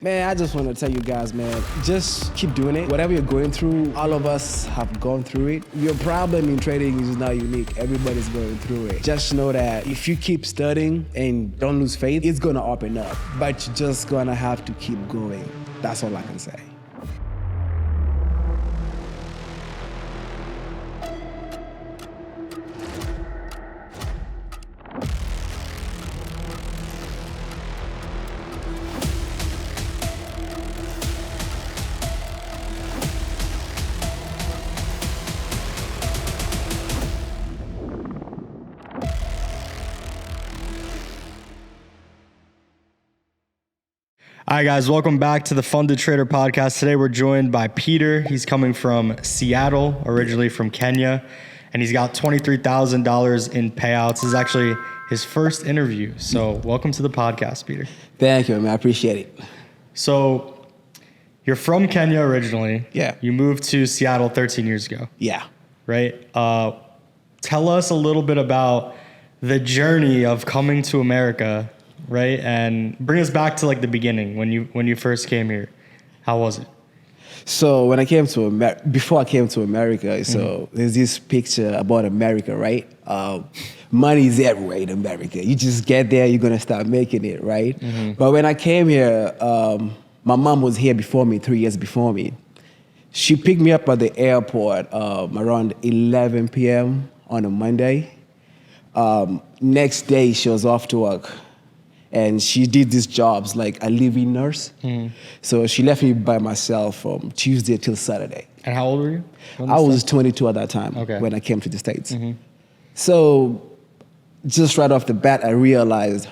Man, I just want to tell you guys, man, just keep doing it. Whatever you're going through, all of us have gone through it. Your problem in trading is not unique. Everybody's going through it. Just know that if you keep studying and don't lose faith, it's going to open up. But you're just going to have to keep going. That's all I can say. All right, guys, welcome back to the Funded Trader Podcast. Today we're joined by Peter. He's coming from Seattle, originally from Kenya, and he's got $23,000 in payouts. This is actually his first interview. So welcome to the podcast, Peter. Thank you, man. I appreciate it. So you're from Kenya originally. Yeah. You moved to Seattle 13 years ago. Yeah. Right? Tell us a little bit about the journey of coming to America, right? And bring us back to like the beginning when you first came here. How was it? So when I came to before I came to America, so there's this picture about America, right? Money is everywhere in America. You just get there, you're gonna start making it, right? But when I came here, my mom was here before me, 3 years before me. She picked me up at the airport around 11 p.m. on a Monday. Next day, she was off to work. And she did these jobs like a living nurse. So she left me by myself from Tuesday till Saturday. And how old were you? I was 22 at that time when I came to the States. So just right off the bat, I realized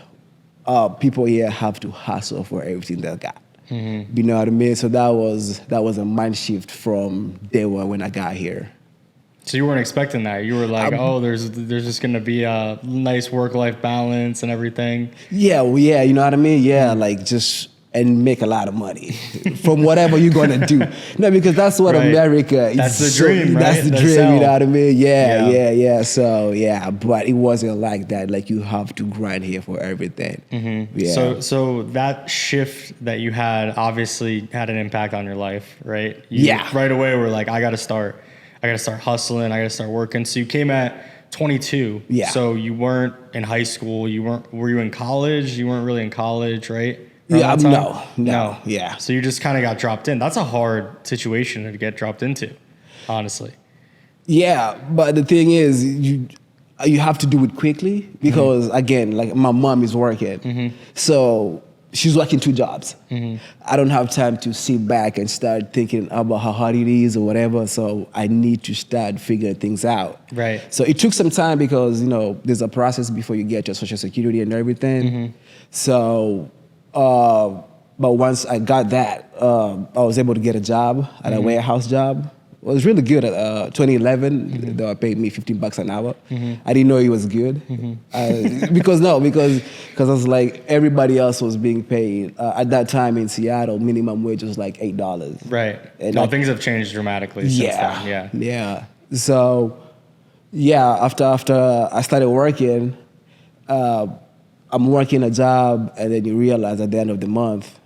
people here have to hustle for everything they got. You know what I mean? So that was a mind shift from day one when I got here. So you weren't expecting that. You were like, there's just going to be a nice work-life balance and everything. Yeah, well, yeah, you know what I mean? Yeah, like just, and make a lot of money from whatever you're going to do. No, because that's what America is. That's the dream, right? That's the dream, you know what I mean? Yeah. So, yeah, but it wasn't like that. Like you have to grind here for everything. Yeah. So that shift that you had obviously had an impact on your life, right? Right away were like, I got to start hustling. I got to start working. So you came at 22. Yeah. So you weren't in high school. Were you in college? You weren't really in college, right? Yeah. No. Yeah. So you just kind of got dropped in. That's a hard situation to get dropped into, honestly. Yeah. But the thing is, you have to do it quickly because again, like my mom is working. So she's working 2 jobs. I don't have time to sit back and start thinking about how hard it is or whatever. So I need to start figuring things out. Right. So it took some time because, there's a process before you get your Social Security and everything. So, but once I got that, I was able to get a job at a warehouse job. It was really good at 2011. They paid me $15 an hour. I didn't know it was good because I was like everybody else was being paid at that time in Seattle. Minimum wage was like $8. Right. And things have changed dramatically since then. Yeah. So after I started working, I'm working a job, and then you realize at the end of the month,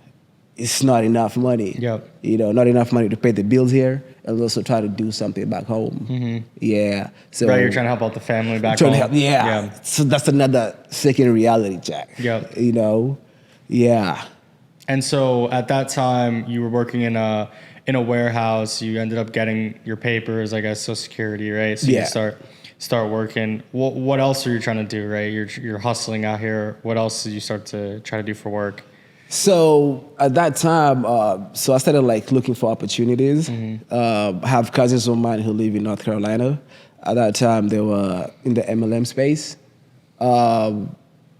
it's not enough money. Yep. Not enough money to pay the bills here, and also try to do something back home. Yeah. So you're trying to help out the family back home. Yeah. So that's another second reality check. Yep. Yeah. And so at that time, you were working in a warehouse. You ended up getting your papers, I guess, Social Security, right? So you start working. What else are you trying to do, right? You're hustling out here. What else did you start to try to do for work? So at that time, so I started like looking for opportunities. I have cousins of mine who live in North Carolina. At that time, they were in the MLM space.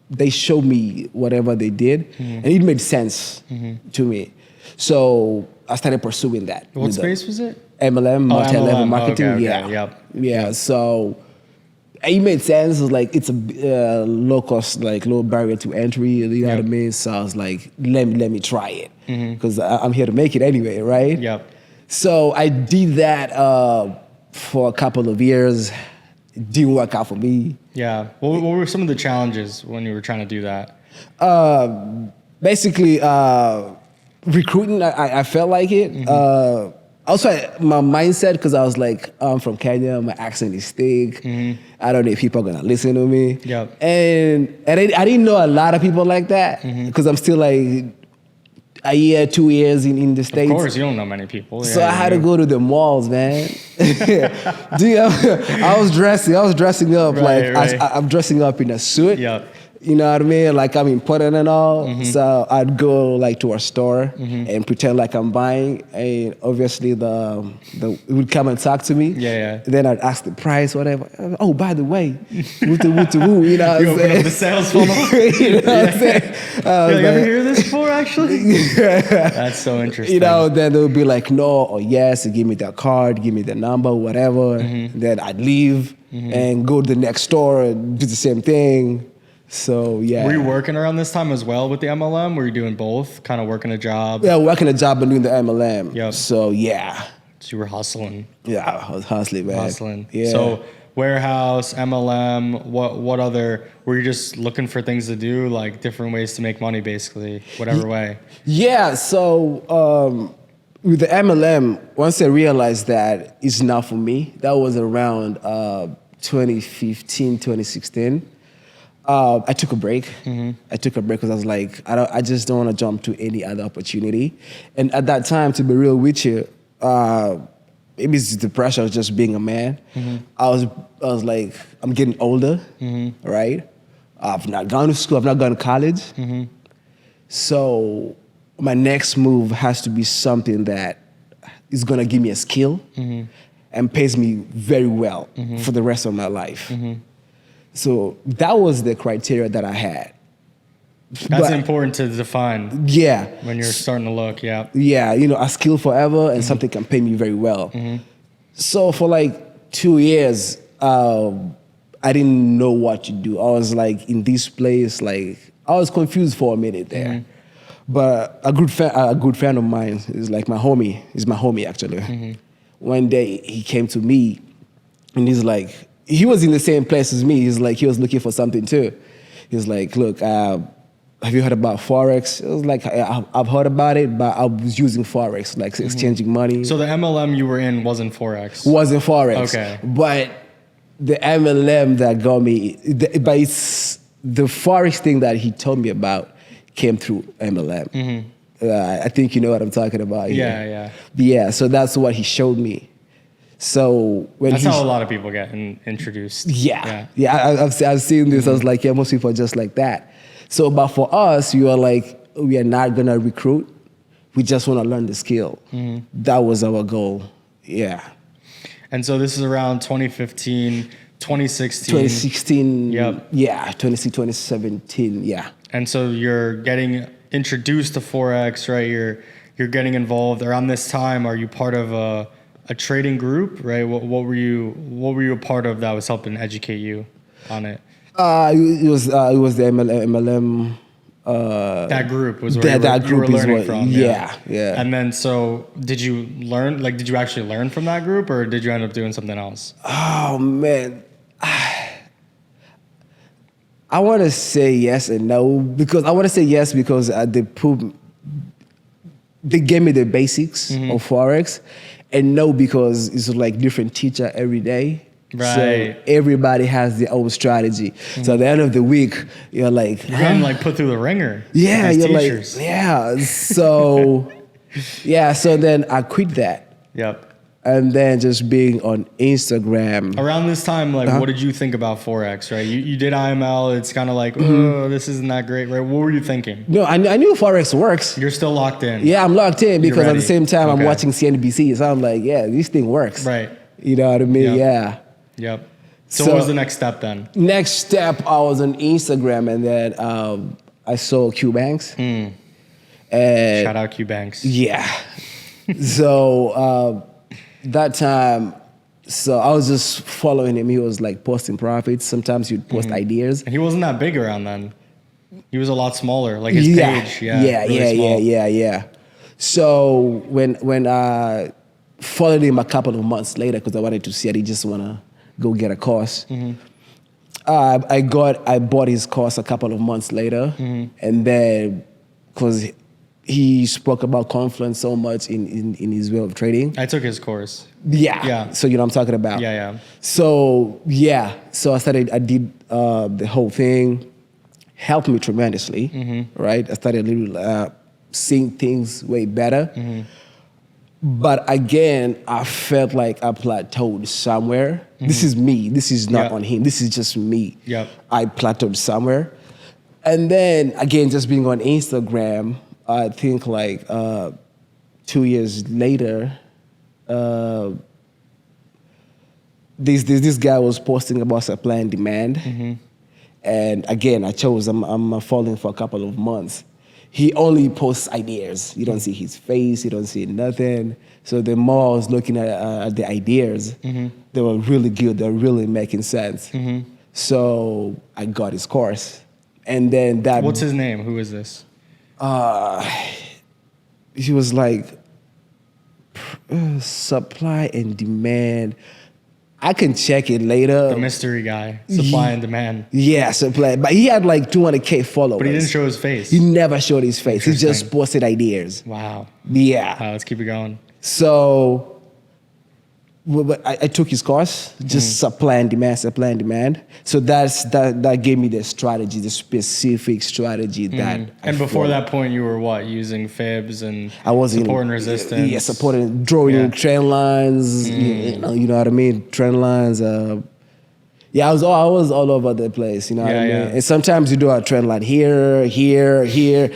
They showed me whatever they did, and it made sense to me. So I started pursuing that. What space was it? MLM, multi-level marketing. Okay. Yeah. So it made sense. It was like it's a low cost, like low barrier to entry. You know what I mean? So I was like, let me try it because I'm here to make it anyway, right? Yep. So I did that for a couple of years. It didn't work out for me. Yeah. What were some of the challenges when you were trying to do that? Basically, recruiting, I felt like it. Also, my mindset, because I was like, I'm from Kenya, my accent is thick. I don't know if people are gonna listen to me. Yep. And I didn't know a lot of people like that because I'm still like a year, 2 years in the States. Of course, you don't know many people. So I had to go to the malls, man. Dude, I was dressing up Right. I'm dressing up in a suit. Yep. You know what I mean? Like I'm important and all. So I'd go like to a store and pretend like I'm buying. And obviously the it would come and talk to me. Yeah. Then I'd ask the price, whatever. Oh, by the way, woo, you know what I'm You open saying? up the sales funnel. You know what I'm saying? You're like, ever hear this before, actually? That's so interesting. You know, then they would be like, no or yes, give me the card, give me the number, whatever. Then I'd leave and go to the next store and do the same thing. So, yeah. Were you working around this time as well with the MLM? Were you doing both? Kind of working a job? Yeah, working a job and doing the MLM. Yep. So, yeah. So you were hustling. Yeah, I was hustling, man. Hustling. Yeah. So warehouse, MLM, what other, were you just looking for things to do, like different ways to make money, basically, whatever way? Yeah, so with the MLM, once I realized that it's not for me, that was around 2015, 2016. I took a break. I took a break because I was like, I just don't want to jump to any other opportunity. And at that time, to be real with you, maybe it's the pressure of just being a man. I was like, I'm getting older, right? I've not gone to school. I've not gone to college. So my next move has to be something that is gonna give me a skill and pays me very well for the rest of my life. So that was the criteria that I had. That's important to define. Yeah. When you're starting to look, yeah. Yeah, you know, a skill forever and something can pay me very well. So for like 2 years, I didn't know what to do. I was like in this place, like I was confused for a minute there. But a good friend of mine is like my homie. He's my homie actually. One day he came to me and he's like, he was in the same place as me. He's like, he was looking for something too. He's like, look, have you heard about Forex? I was like, I've heard about it, but I was using Forex, like exchanging money. So the MLM you were in wasn't Forex? Wasn't Forex. Okay. But the MLM that got me, but it's the Forex thing that he told me about came through MLM. I think you know what I'm talking about here. Yeah, so that's what he showed me. So when that's how a lot of people get introduced. Yeah. I've seen this. I was like, yeah, most people are just like that. So, but for us, you are like, we are not gonna recruit. We just want to learn the skill. That was our goal. Yeah. And so this is around 2015, 2016. 2016. Yep. Yeah. 2017. Yeah. And so you're getting introduced to Forex, right? You're getting involved around this time. Are you part of a trading group, right? What were you a part of that was helping educate you on it? It was the MLM. That group was where you were learning from. Yeah. And then, so did you learn? Like, did you actually learn from that group, or did you end up doing something else? Oh man, I want to say yes and no because I want to say yes because they gave me the basics of Forex. And no, because it's like different teacher every day. Right. So everybody has their own strategy. So at the end of the week, you're like... You're getting like put through the ringer. Yeah, you're teachers. like... Yeah, so... yeah, so then I quit that. Yep. And then just being on Instagram. Around this time, like, what did you think about Forex, right? You did IML. It's kind of like, oh, this isn't that great, right? What were you thinking? No, I knew Forex works. You're still locked in. Yeah, I'm locked in because at the same time, Okay. I'm watching CNBC. So I'm like, yeah, this thing works. Right. You know what I mean? Yep. Yeah. Yep. So what was the next step then? Next step, I was on Instagram and then I saw Q Banks. And Shout out Q Banks. Yeah. So that time, so I was just following him. He was like posting profits. Sometimes he'd post ideas. And he wasn't that big around then. He was a lot smaller, like his page. Yeah. So when I followed him a couple of months later, because I wanted to see it, he just want to go get a course. I bought his course a couple of months later, and then because he spoke about confluence so much in his way of trading. I took his course. Yeah. Yeah. So you know what I'm talking about. Yeah. So So I did the whole thing. Helped me tremendously, right? I started seeing things way better. But again, I felt like I plateaued somewhere. This is me. This is not on him. This is just me. Yep. I plateaued somewhere. And then again, just being on Instagram, I think like 2 years later, this guy was posting about supply and demand. And again, I'm following for a couple of months. He only posts ideas. You don't see his face, you don't see nothing. So the more I was looking at the ideas, they were really good, they were really making sense. So I got his course. And then that... What's his name? Who is this? He was like, supply and demand. I can check it later. The mystery guy, supply and demand. Yeah, supply. But he had like 200K followers. But he didn't show his face. He never showed his face. He just posted ideas. Wow. Yeah. Let's keep it going. So I took his course, just supply and demand. So that gave me the strategy, the specific strategy that. And before that point, you were what, using fibs and I was support and resistance? Yeah, supporting, drawing trend lines. You know what I mean, trend lines. I was all over the place. You know what I mean. Yeah. And sometimes you do a trend line here. You're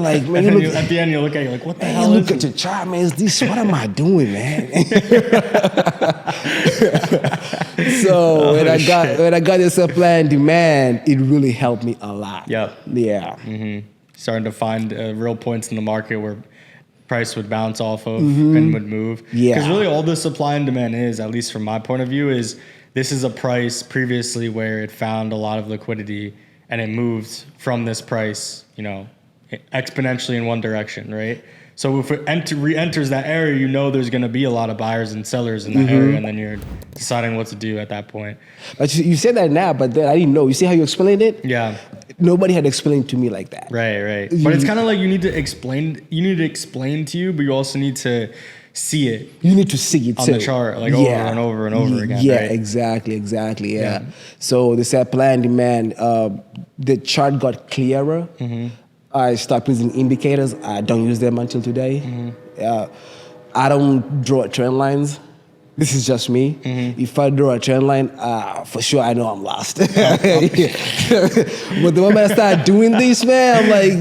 like, man. And then at the end, you look at it like, what the hell? Look at your chart, man. Is this? What am I doing, man? So when I got the supply and demand, it really helped me a lot. Yep. Yeah. Starting to find real points in the market where price would bounce off of and would move. Yeah. Because really all the supply and demand is, at least from my point of view, is this is a price previously where it found a lot of liquidity and it moved from this price, exponentially in one direction, right? So if it re-enters that area, there's going to be a lot of buyers and sellers in that area, and then you're deciding what to do at that point. But you said that now, but then I didn't know. You see how you explained it? Yeah. Nobody had explained to me like that. Right. But it's kind of like you need to explain to you, but you also need to see it. You need to see it on too. the chart, like over and over and over again. Yeah, right? exactly. Yeah. So the supply and demand, the chart got clearer. I stopped using indicators. I don't use them until today. I don't draw trend lines. This is just me. If I draw a trend line, for sure I know I'm lost. But the moment I start doing this, man, I'm like,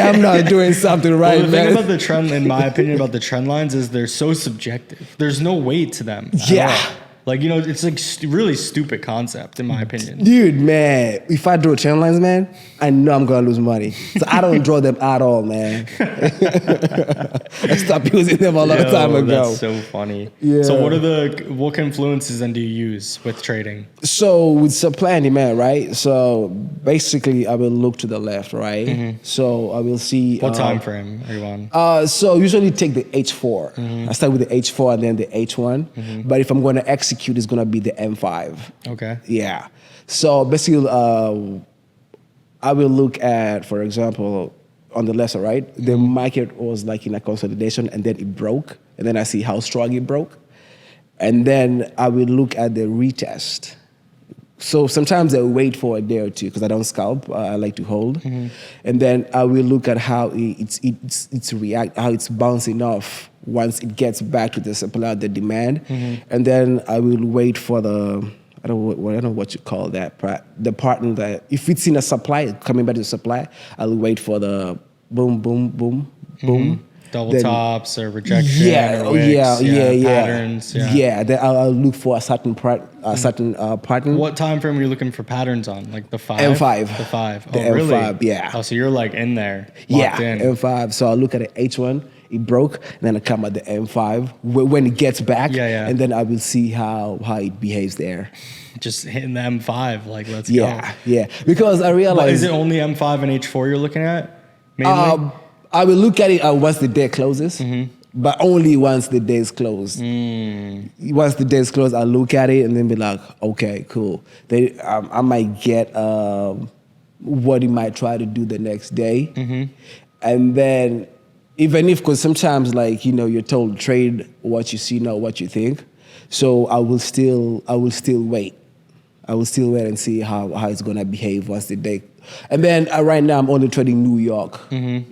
I'm not doing something right, well, the man. thing about the trend, in my opinion, about the trend lines is they're so subjective. There's no weight to them. Like, it's like really stupid concept, in my opinion. Dude, man, if I draw trend lines, man, I know I'm going to lose money. So I don't draw them at all, man. I stopped using them a long time ago. That's so funny. Yeah. So what confluences then do you use with trading? So with supply and demand, right? So basically, I will look to the left, right? So I will see... What time frame are you on? So usually take the H4. I start with the H4 and then the H1. But if I'm going to execute, it's going to be the M5. Okay. Yeah. So basically, I will look at, for example, on the left side, right? The market was like in a consolidation and then it broke. And then I see how strong it broke. And then I will look at the retest. So sometimes I wait for a day or two because I don't scalp. I like to hold. And then I will look at how how it's bouncing off once it gets back to the supply, the demand. And then I will wait for I don't know what you call that, the partner that, if it's in a supply, coming back to the supply, I'll wait for the boom, boom, boom, boom. Double tops or rejection or wicks, patterns. Yeah, then I'll look for a certain pattern. What time frame are you looking for patterns on? Like the 5? M5. The 5. The Oh, really? M5, yeah. Oh, so you're like in there, locked in. M5. So I'll look at the H1, it broke, and then I come at the M5 when it gets back, and then I will see how it behaves there. Just hitting the M5, like let's go. Yeah. Because I realized... But is it only M5 and H4 you're looking at? Mainly? I will look at it once the day closes, but only once the day is closed. Once the day is closed, I'll look at it and then be like, okay, cool. I might get what he might try to do the next day. And then Even if, because sometimes like, you're told trade what you see, not what you think. So I will still wait. I will still wait and see how it's gonna behave once the day. And then right now I'm only trading New York.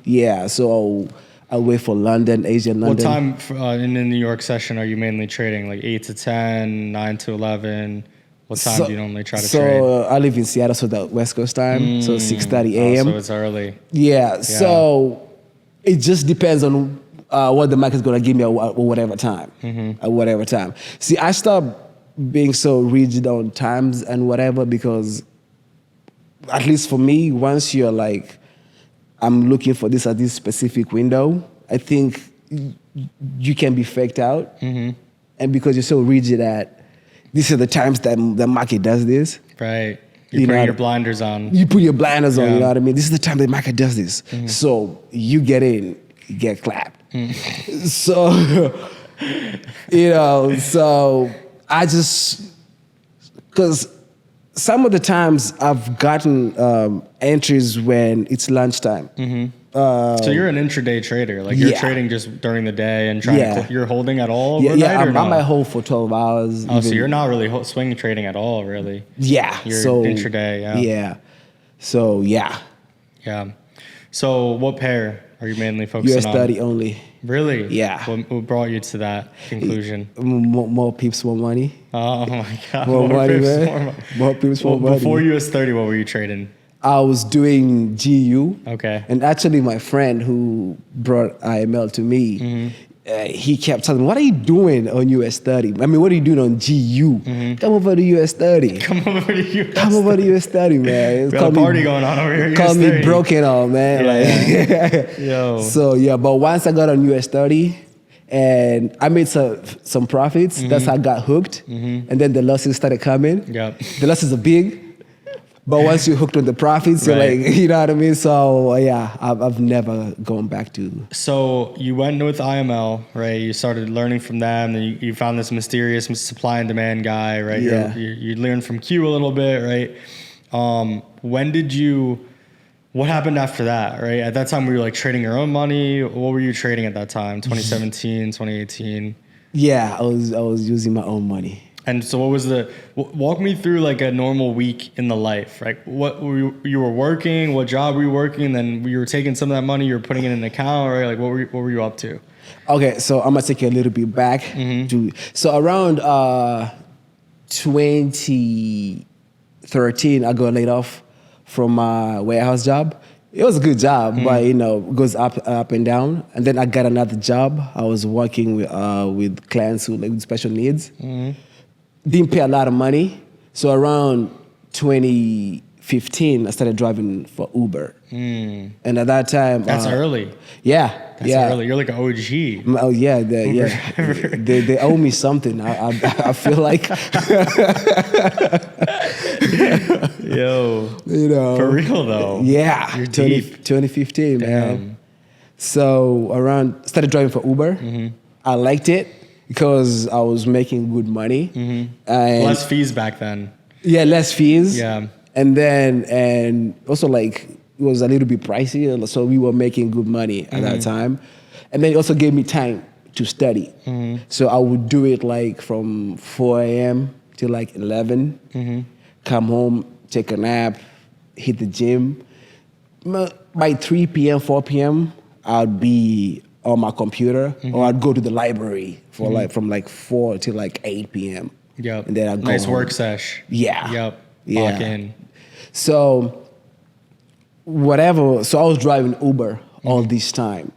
Yeah, so I'll wait for London, Asia, London. What time in the New York session are you mainly trading? Like 8 to 10, 9 to 11? What time do you normally try to trade? So I live in Seattle, so the West Coast time, so 6:30 a.m. So it's early. Yeah, so it just depends on what the market's gonna give me at whatever time. At whatever time. See, I stopped being so rigid on times and whatever because, at least for me, once you're like, I'm looking for this at this specific window, I think you can be faked out. And because you're so rigid at, these are the times that the market does this. Right. You put your blinders on. You put your blinders on, you know what I mean? This is the time the market does this. So you get in, you get clapped. So, so I just, because some of the times I've gotten entries when it's lunchtime. So you're an intraday trader, like you're trading just during the day and trying to, you're holding at all overnight, I might hold for 12 hours. Oh, so you're not really swing trading at all, really? Yeah. You're so intraday, Yeah. So, yeah. Yeah. So what pair are you mainly focusing on? US 30 only. Really? Yeah. What brought you to that conclusion? More pips, more money. Oh my God. More money, pips, man. More pips, more money. Before US 30, what were you trading? I was doing GU. Okay. And actually my friend who brought IML to me, he kept telling me, what are you doing on US 30? I mean, what are you doing on GU? Come over to US 30. Come over to US 30. Come over to US 30, man. Got a party going on over here. Call me broken on, man. Yo. So, yeah, but once I got on US 30, and I made some profits, that's how I got hooked. And then the losses started coming. Yep. The losses are big. But once you're hooked on the profits, you're like, you know what I mean? So, yeah, I've never gone back to. So you went with IML, right? You started learning from them, and you found this mysterious supply and demand guy, right? Yeah. You learned from Q a little bit, right? What happened after that, right? At that time, were you like trading your own money? What were you trading at that time? 2017, 2018? Yeah, I was using my own money. And so what was walk me through like a normal week in the life, right? What were you were working, what job were you working? And then you were taking some of that money, you were putting it in an account, right? Like what were you up to? Okay, so I'm gonna take you a little bit back so around 2013, I got laid off from my warehouse job. It was a good job, but it goes up and down. And then I got another job. I was working with clients who like with special needs. Didn't pay a lot of money. So around 2015, I started driving for Uber. And at that time... That's early. Yeah. That's early. You're like an OG. Oh, yeah. They owe me something. I feel like... Yo. For real, though. Yeah. You're deep. 2015, man. So started driving for Uber. I liked it because I was making good money. And less fees back then. Yeah, less fees. Yeah. And also like it was a little bit pricey, so we were making good money at that time. And then it also gave me time to study. So I would do it like from 4 a.m. till like 11. Come home, take a nap, hit the gym. By 3 p.m., 4 p.m., I'd be on my computer, or I'd go to the library for like from like 4 till like 8 p.m. Yep. And then I'd go home. Work sesh. Yeah. Yep. Yeah. Lock in. So so I was driving Uber all this time.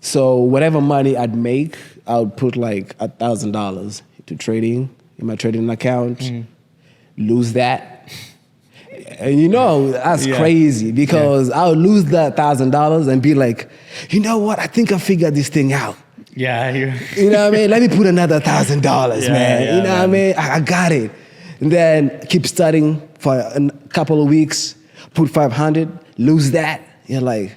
So whatever money I'd make, I would put like $1,000 into trading in my trading account, lose that. And that's crazy because I would lose that $1,000 and be like, you know what? I think I figured this thing out. Yeah. You know what I mean? Let me put another $1,000, man. Yeah, you know what I mean? I got it. And then keep studying for a couple of weeks, put 500, lose that. You're like,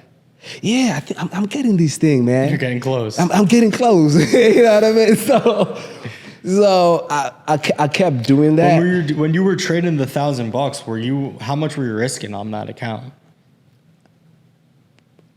yeah, I think I'm getting this thing, man. You're getting close. I'm getting close. You know what I mean? So I kept doing that. When you were trading the $1,000, how much were you risking on that account?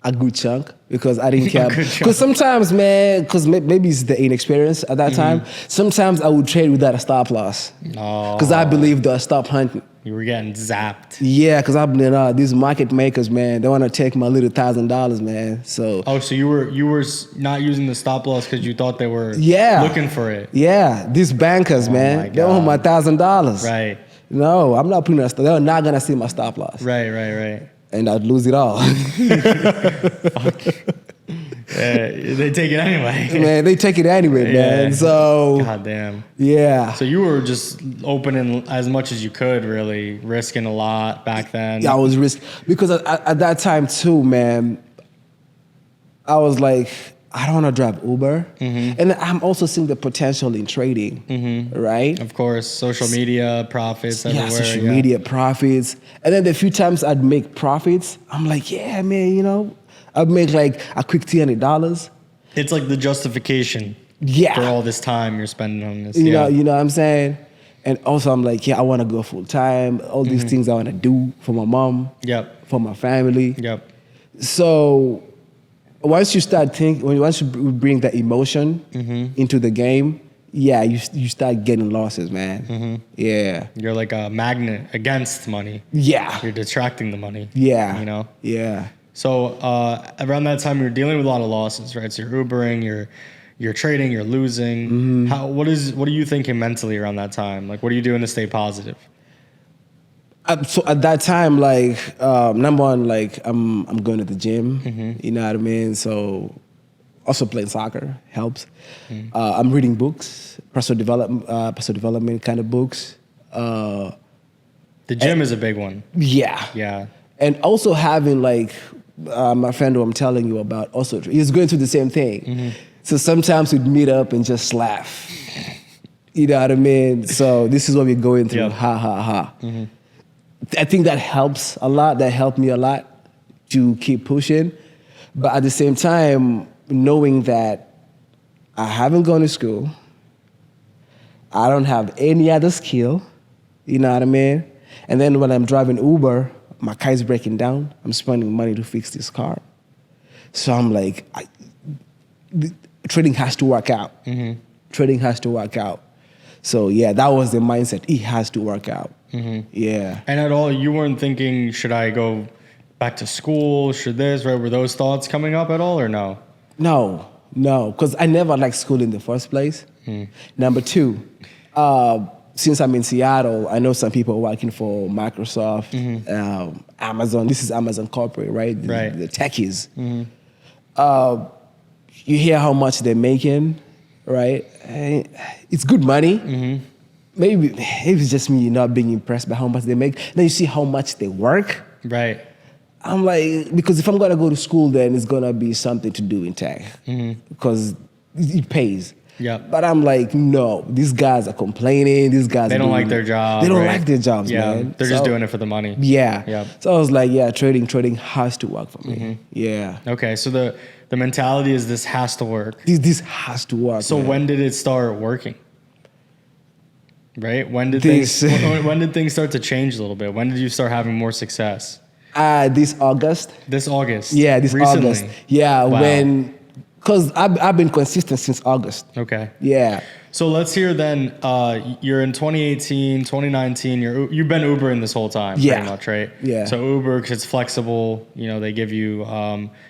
a good chunk because I didn't care. good chunk. Because sometimes, man, because maybe it's the inexperience at that time. Sometimes I would trade without a stop loss Oh, because I believe they'll stop hunting. you were getting zapped. Yeah, because I believe these market makers, man, they want to take my little $1,000, man. So Oh, so you were not using the stop loss because you thought they were Yeah. looking for it. yeah, these bankers, my man, they want my $1,000. Right, No, I'm not putting a stop. They're not gonna see my stop loss, right. and I'd lose it all. They take it anyway. Man, they take it anyway, man. Yeah. So God damn. yeah. So you were just opening as much as you could, really risking a lot back then. Yeah, I was because at that time too, man. I was like, I don't want to drive Uber, and I'm also seeing the potential in trading, right? Of course, social media profits Yeah, everywhere. social media profits, and then the few times I'd make profits, I'm like, yeah, man, I'd make like a quick $200. It's like the justification Yeah, for all this time you're spending on this. you know what I'm saying. And also, I'm like, yeah, I want to go full time. All these things I want to do for my mom, Yep. for my family. Yep. So once you start once you bring that emotion into the game, yeah, you start getting losses, man. Yeah, You're like a magnet against money. yeah, You're detracting the money. yeah, You know? yeah. So around that time, you're dealing with a lot of losses, right? So you're Ubering, you're trading, you're losing. What are you thinking mentally around that time? Like, what are you doing to stay positive? So at that time, like number one, like I'm going to the gym. You know what I mean. So also playing soccer helps. I'm reading books, personal development kind of books. The gym is a big one. Yeah, Yeah. and also having like my friend who I'm telling you about, also he's going through the same thing. So sometimes we'd meet up and just laugh. You know what I mean? So this is what we're going through. Yep. Ha ha ha. I think that helps a lot. That helped me a lot to keep pushing. But at the same time, knowing that I haven't gone to school, I don't have any other skill, you know what I mean? And then when I'm driving Uber, my car is breaking down. I'm spending money to fix this car. So I'm like, trading has to work out. Trading has to work out. So yeah, that was the mindset. It has to work out. Yeah. And at all, you weren't thinking, should I go back to school? Should this, right? Were those thoughts coming up at all or no? No, because I never liked school in the first place. Number two, since I'm in Seattle, I know some people working for Microsoft, Amazon. This is Amazon corporate, right? The techies. You hear how much they're making, right? And it's good money. Maybe it's just me not being impressed by how much they make. Then you see how much they work. Right. I'm like, because if I'm gonna go to school, then it's gonna be something to do in tech, because it pays. Yeah. But I'm like, no, these guys are complaining. These guys They don't like their job. They don't right? like their jobs, Yeah. man. They're just doing it for the money. Yeah. Yep. So I was like, yeah, trading has to work for me. Yeah. Okay. So the mentality is this has to work. This has to work. So man. when did it start working? Right? When did This- when did things start to change a little bit? When did you start having more success? This August. This August. Yeah, this Recently. August. Yeah, Wow. because I've been consistent since August. Okay. Yeah. So let's hear then. You're in 2018, 2019. You've been Ubering this whole time, Yeah. pretty much, right? Yeah. So Uber, because it's flexible, they give you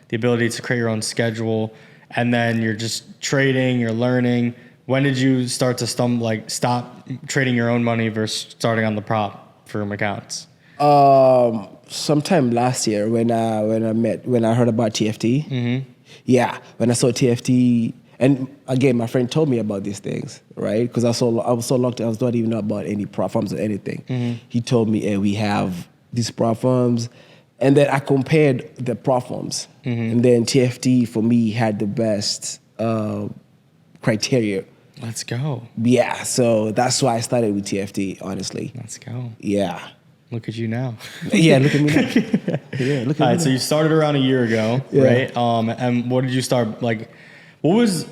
the ability to create your own schedule, and then you're just trading, you're learning. When did you start to stop trading your own money versus starting on the prop firm accounts? Sometime last year when I heard about TFT. Yeah, when I saw TFT, and again, my friend told me about these things, right? Because I was so locked in, I was not even know about any prop firms or anything. He told me, hey, we have these prop firms, and then I compared the prop firms, and then TFT for me had the best criteria. Let's go. Yeah, so that's why I started with TFT, honestly. Let's go. Yeah. Look at you now. Yeah, look at me now. Yeah, look at All me right, so now. you started around a year ago, Yeah. right? And what did you start like? What was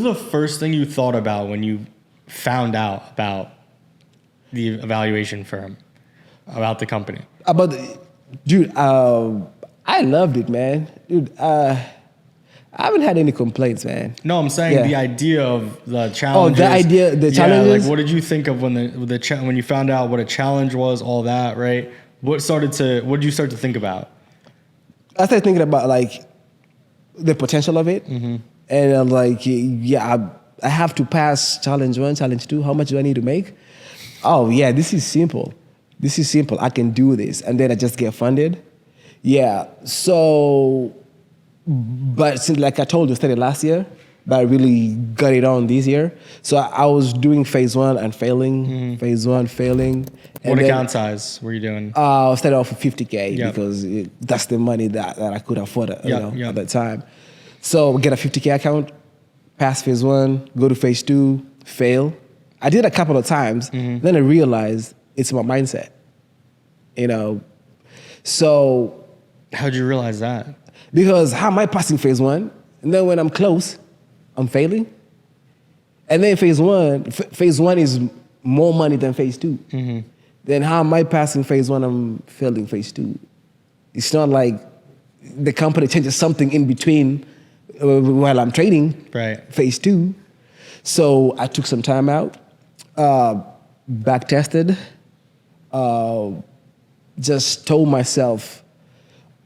the first thing you thought about when you found out about the evaluation firm, about the company? Dude, I loved it, man. Dude, I haven't had any complaints, man. No, I'm saying the idea of the challenges. Oh, the idea, the challenges? Like what did you think of when when you found out what a challenge was, all that, right? What did you start to think about? I started thinking about like the potential of it. Mm-hmm. And I'm like, yeah, I have to pass challenge 1, challenge 2. How much do I need to make? Oh yeah, this is simple. This is simple. I can do this. And then I just get funded. Yeah. So, but since, like I told you, I started last year, but I really got it on this year. So I was doing phase 1 and failing, phase 1 failing. What account size were you doing? I started off with 50K because that's the money that I could afford at that time. So get a 50K account, pass phase 1, go to phase 2, fail. I did a couple of times. Then I realized it's my mindset, So. How'd you realize that? Because how am I passing phase 1? And then when I'm close, I'm failing. And then phase 1 is more money than phase 2. Then how am I passing phase 1? I'm failing phase 2. It's not like the company changes something in between while I'm trading. Right. Phase 2. So I took some time out, back tested, just told myself,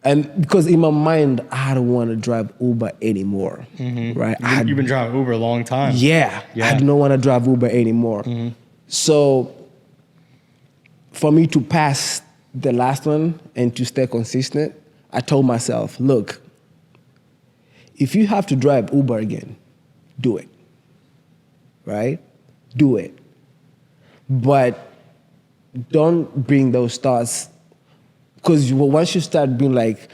and because in my mind, I don't want to drive Uber anymore, right? You've been driving Uber a long time. Yeah. I don't want to drive Uber anymore. So for me to pass the last one and to stay consistent, I told myself, look, if you have to drive Uber again, do it, right? Do it. But don't bring those thoughts, because once you start being like,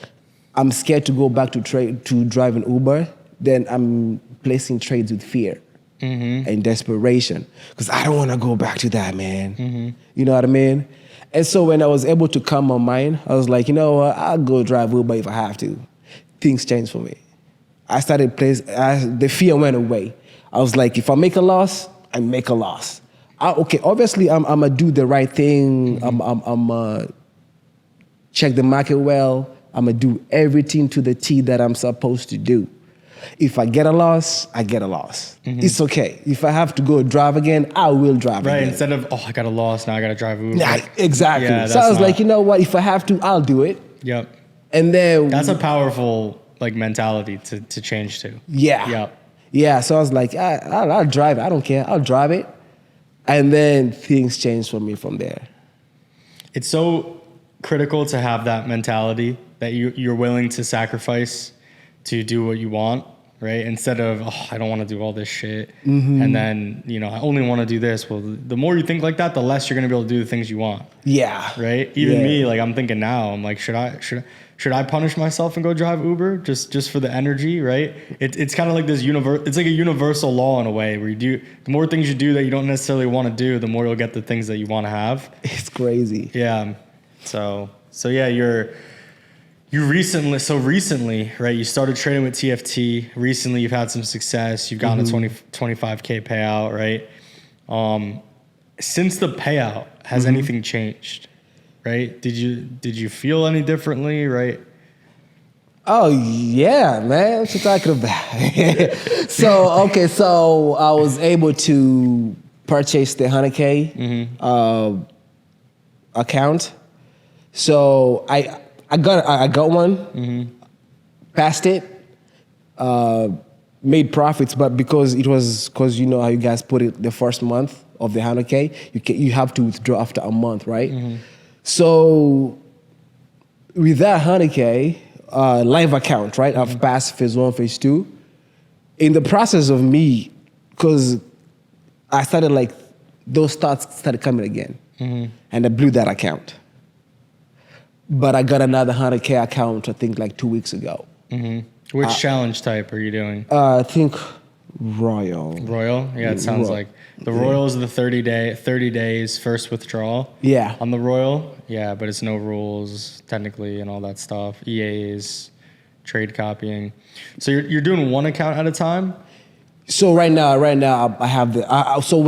I'm scared to go back to driving Uber, then I'm placing trades with fear and desperation, because I don't want to go back to that, man. You know what I mean? And so when I was able to calm my mind, I was like, you know what? I'll go drive Uber if I have to. Things changed for me. I started the fear went away. I was like, if I make a loss, I make a loss. Okay, obviously I'm gonna do the right thing. I'm check the market well. I'm gonna do everything to the T that I'm supposed to do. If I get a loss, I get a loss. It's okay. If I have to go drive again, I will drive again. Right, instead of, I got a loss, now I gotta drive Uber. Nah, exactly. Yeah, so I was like, you know what? If I have to, I'll do it. Yep. And then that's a powerful mentality to change to. Yeah. Yep. Yeah. So I was like, I'll drive it. I don't care. I'll drive it. And then things changed for me from there. It's so critical to have that mentality that you're willing to sacrifice to do what you want, right? Instead of, I don't want to do all this shit. And then, I only want to do this. Well, the more you think like that, the less you're going to be able to do the things you want. Yeah. Right? Even me, like I'm thinking now, I'm like, should I punish myself and go drive Uber just for the energy, right? It's kind of like this it's like a universal law in a way where the more things you do that you don't necessarily want to do, the more you'll get the things that you want to have. It's crazy. Yeah. So yeah, you recently, right? You started trading with TFT. Recently, you've had some success. You've gotten a 25K payout, right? Since the payout, has anything changed? Right? Did you feel any differently? Right? Oh yeah, man. What you talking about? So I was able to purchase the 100K account. So I got one, passed it, made profits, but because you know how you guys put it, the first month of the 100K, you have to withdraw after a month, right? So with that 100K live account, right? I've passed phase 1, phase 2. In the process of me, because I started those thoughts started coming again, and I blew that account. But I got another 100K account, I think 2 weeks ago. Which challenge type are you doing? I think Royal. Royal? Yeah, it sounds like. The Royal is the 30 days first withdrawal. Yeah. On the Royal, yeah, but it's no rules technically and all that stuff. EAs, trade copying. So you're doing one account at a time? So right now I have so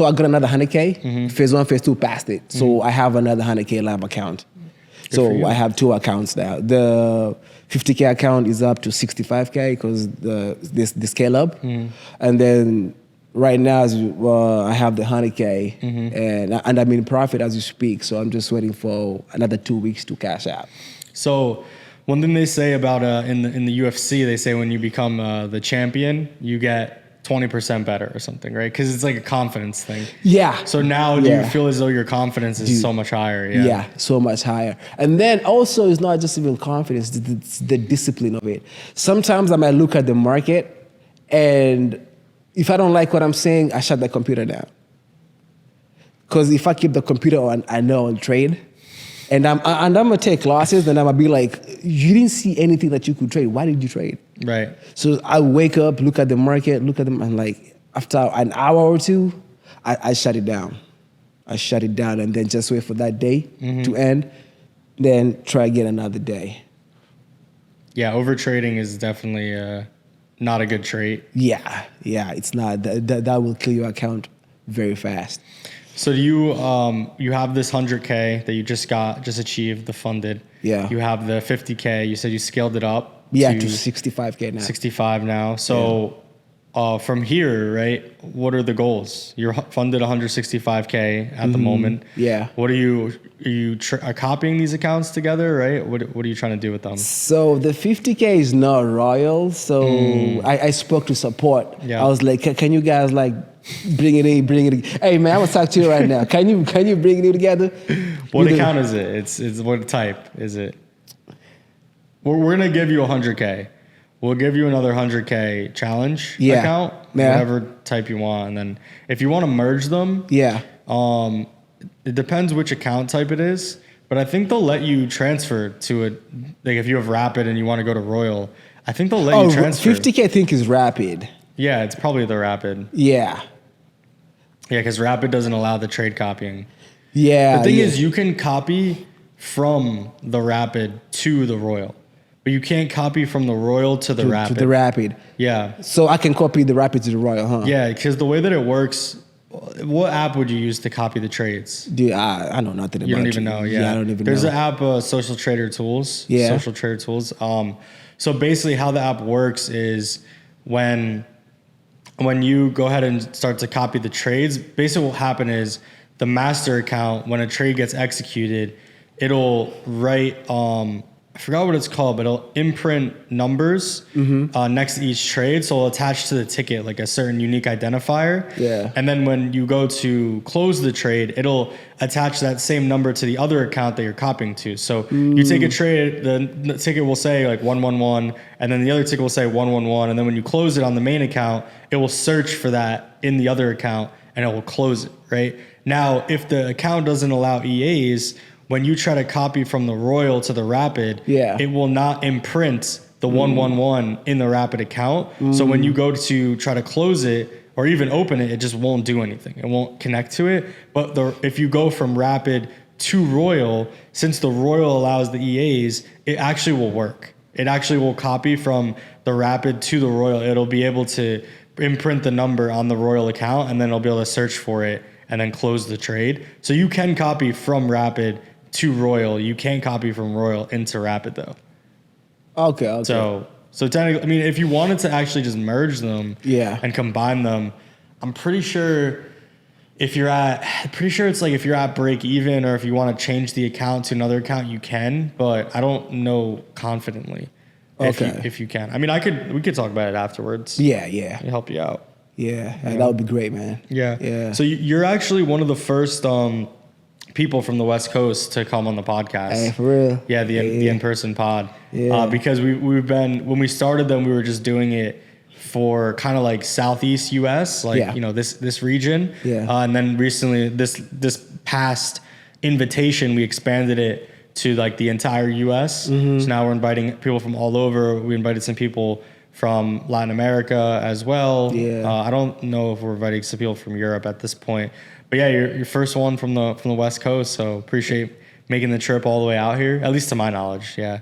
I got another 100K. Phase 1, phase 2 passed it. So I have another 100K live account. So I have two accounts now. The 50K account is up to 65K because the scale up. And then right now, I have the 100K, and I'm in profit as you speak. So I'm just waiting for another 2 weeks to cash out. So one thing they say about in the UFC, they say when you become the champion, you get 20% better or something, right? Because it's like a confidence thing. Yeah. So now do you feel as though your confidence is so much higher? Yeah, so much higher. And then also it's not just even confidence, it's the discipline of it. Sometimes I might look at the market and if I don't like what I'm saying, I shut the computer down. Because if I keep the computer on, I know I'll trade. And I'm gonna take losses, and I'm gonna be like, you didn't see anything that you could trade. Why did you trade? Right. So I wake up, look at the market, look at them, and like after an hour or two, I shut it down. I shut it down, and then just wait for that day to end, then try again another day. Yeah, overtrading is definitely not a good trait. Yeah, it's not. That will kill your account very fast. So do you have this 100K that you just achieved the funded. Yeah. You have the 50K. You said you scaled it up. Yeah, to 65K now. 65 now. So from here, right? What are the goals? You're funded 165K at the moment. Yeah. What are you copying these accounts together, right? What are you trying to do with them? So the 50K is not royal. So I spoke to support. Yeah. I was like, can you guys like bring it in? Hey man, I want to talk to you right now. Can you bring it together? What account is it? It's what type is it? We're gonna give you 100K. We'll give you another 100K challenge account, whatever type you want, and then if you want to merge them, it depends which account type it is. But I think they'll let you transfer to it. Like if you have Rapid and you want to go to Royal, I think they'll let you transfer. 50K I think is Rapid. Yeah, it's probably the Rapid. Yeah. Yeah, because Rapid doesn't allow the trade copying. Yeah. The thing is, you can copy from the Rapid to the Royal, but you can't copy from the Royal to the Rapid. To the Rapid. Yeah. So I can copy the Rapid to the Royal, huh? Yeah, because the way that it works, what app would you use to copy the trades? Dude, I know nothing about it. You don't even know, yeah. I don't even know. There's an app, Social Trader Tools. Yeah. Social Trader Tools. So basically how the app works is when you go ahead and start to copy the trades, basically what will happen is the master account, when a trade gets executed, it'll write, I forgot what it's called, but it'll imprint numbers next to each trade. So it'll attach to the ticket like a certain unique identifier. Yeah. And then when you go to close the trade, it'll attach that same number to the other account that you're copying to. So you take a trade, the ticket will say like 111, and then the other ticket will say 111. And then when you close it on the main account, it will search for that in the other account and it will close it, right? Now, if the account doesn't allow EAs, when you try to copy from the Royal to the Rapid, it will not imprint the 111 in the Rapid account. So when you go to try to close it or even open it, it just won't do anything. It won't connect to it. But if you go from Rapid to Royal, since the Royal allows the EAs, it actually will work. It actually will copy from the Rapid to the Royal. It'll be able to imprint the number on the Royal account, and then it'll be able to search for it and then close the trade. So you can copy from Rapid to Royal. You can't copy from Royal into Rapid though. Okay. So technically, I mean, if you wanted to actually just merge them and combine them, I'm pretty sure it's like if you're at break even or if you want to change the account to another account, you can, but I don't know confidently if you can. I mean, we could talk about it afterwards. Yeah. It'll help you out. Yeah, that would be great, man. Yeah. So you're actually one of the first people from the West Coast to come on the podcast. Hey, for real. Yeah, the in-person pod. Yeah. Because when we started them, we were just doing it for kind of like Southeast US, like, this region. Yeah. And then recently, this past invitation, we expanded it to like the entire US. So now we're inviting people from all over. We invited some people from Latin America as well. Yeah. I don't know if we're inviting some people from Europe at this point. But yeah, you're first one from the West Coast, so appreciate making the trip all the way out here, at least to my knowledge. Yeah.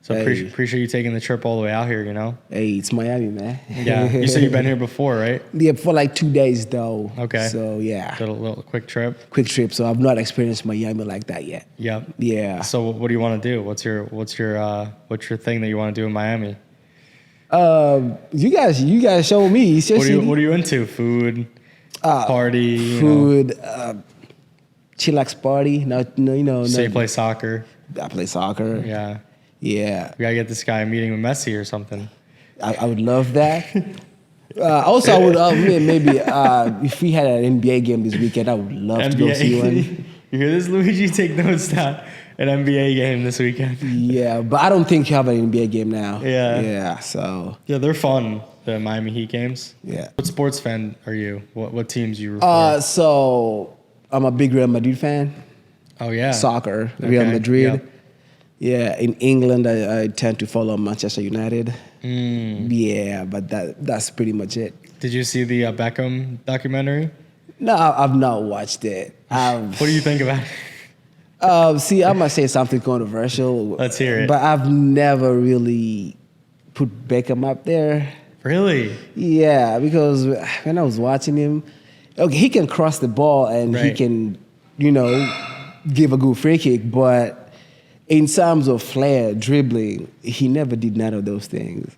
So Hey. appreciate you taking the trip all the way out here, you know? Hey, it's Miami, man. Yeah. You said you've been here before, right? Yeah, for like 2 days though. Okay. So yeah, Little quick trip. quick trip. So I've not experienced Miami like that yet. Yep. Yeah. So what do you want to do? What's your thing that you want to do in Miami? You guys show me. It's your What city. are you into? Food, party, you know? Food, chillax party. So you play soccer. I play soccer. Yeah. Yeah. We gotta get this guy a meeting with Messi or something. I would love that. Also, I would maybe if we had an NBA game this weekend, I would love to go see one. You hear this, Luigi? Take notes down. An NBA game this weekend. Yeah, but I don't think you have an NBA game now. Yeah. Yeah. So. Yeah, they're fun. The Miami Heat games. Yeah. What sports fan are you? What teams you root for? So I'm a big Real Madrid fan. Oh yeah. Soccer, Real Okay, Madrid. yep. Yeah, in England, I tend to follow Manchester United. Mm. Yeah, but that's pretty much it. Did you see the Beckham documentary? No, I've not watched it. What do you think about it? See, I must say something controversial. Let's hear it. But I've never really put Beckham up there. Really? Yeah, because when I was watching him, okay, he can cross the ball and he Right. can, give a good free kick, but in terms of flair, dribbling, he never did none of those things.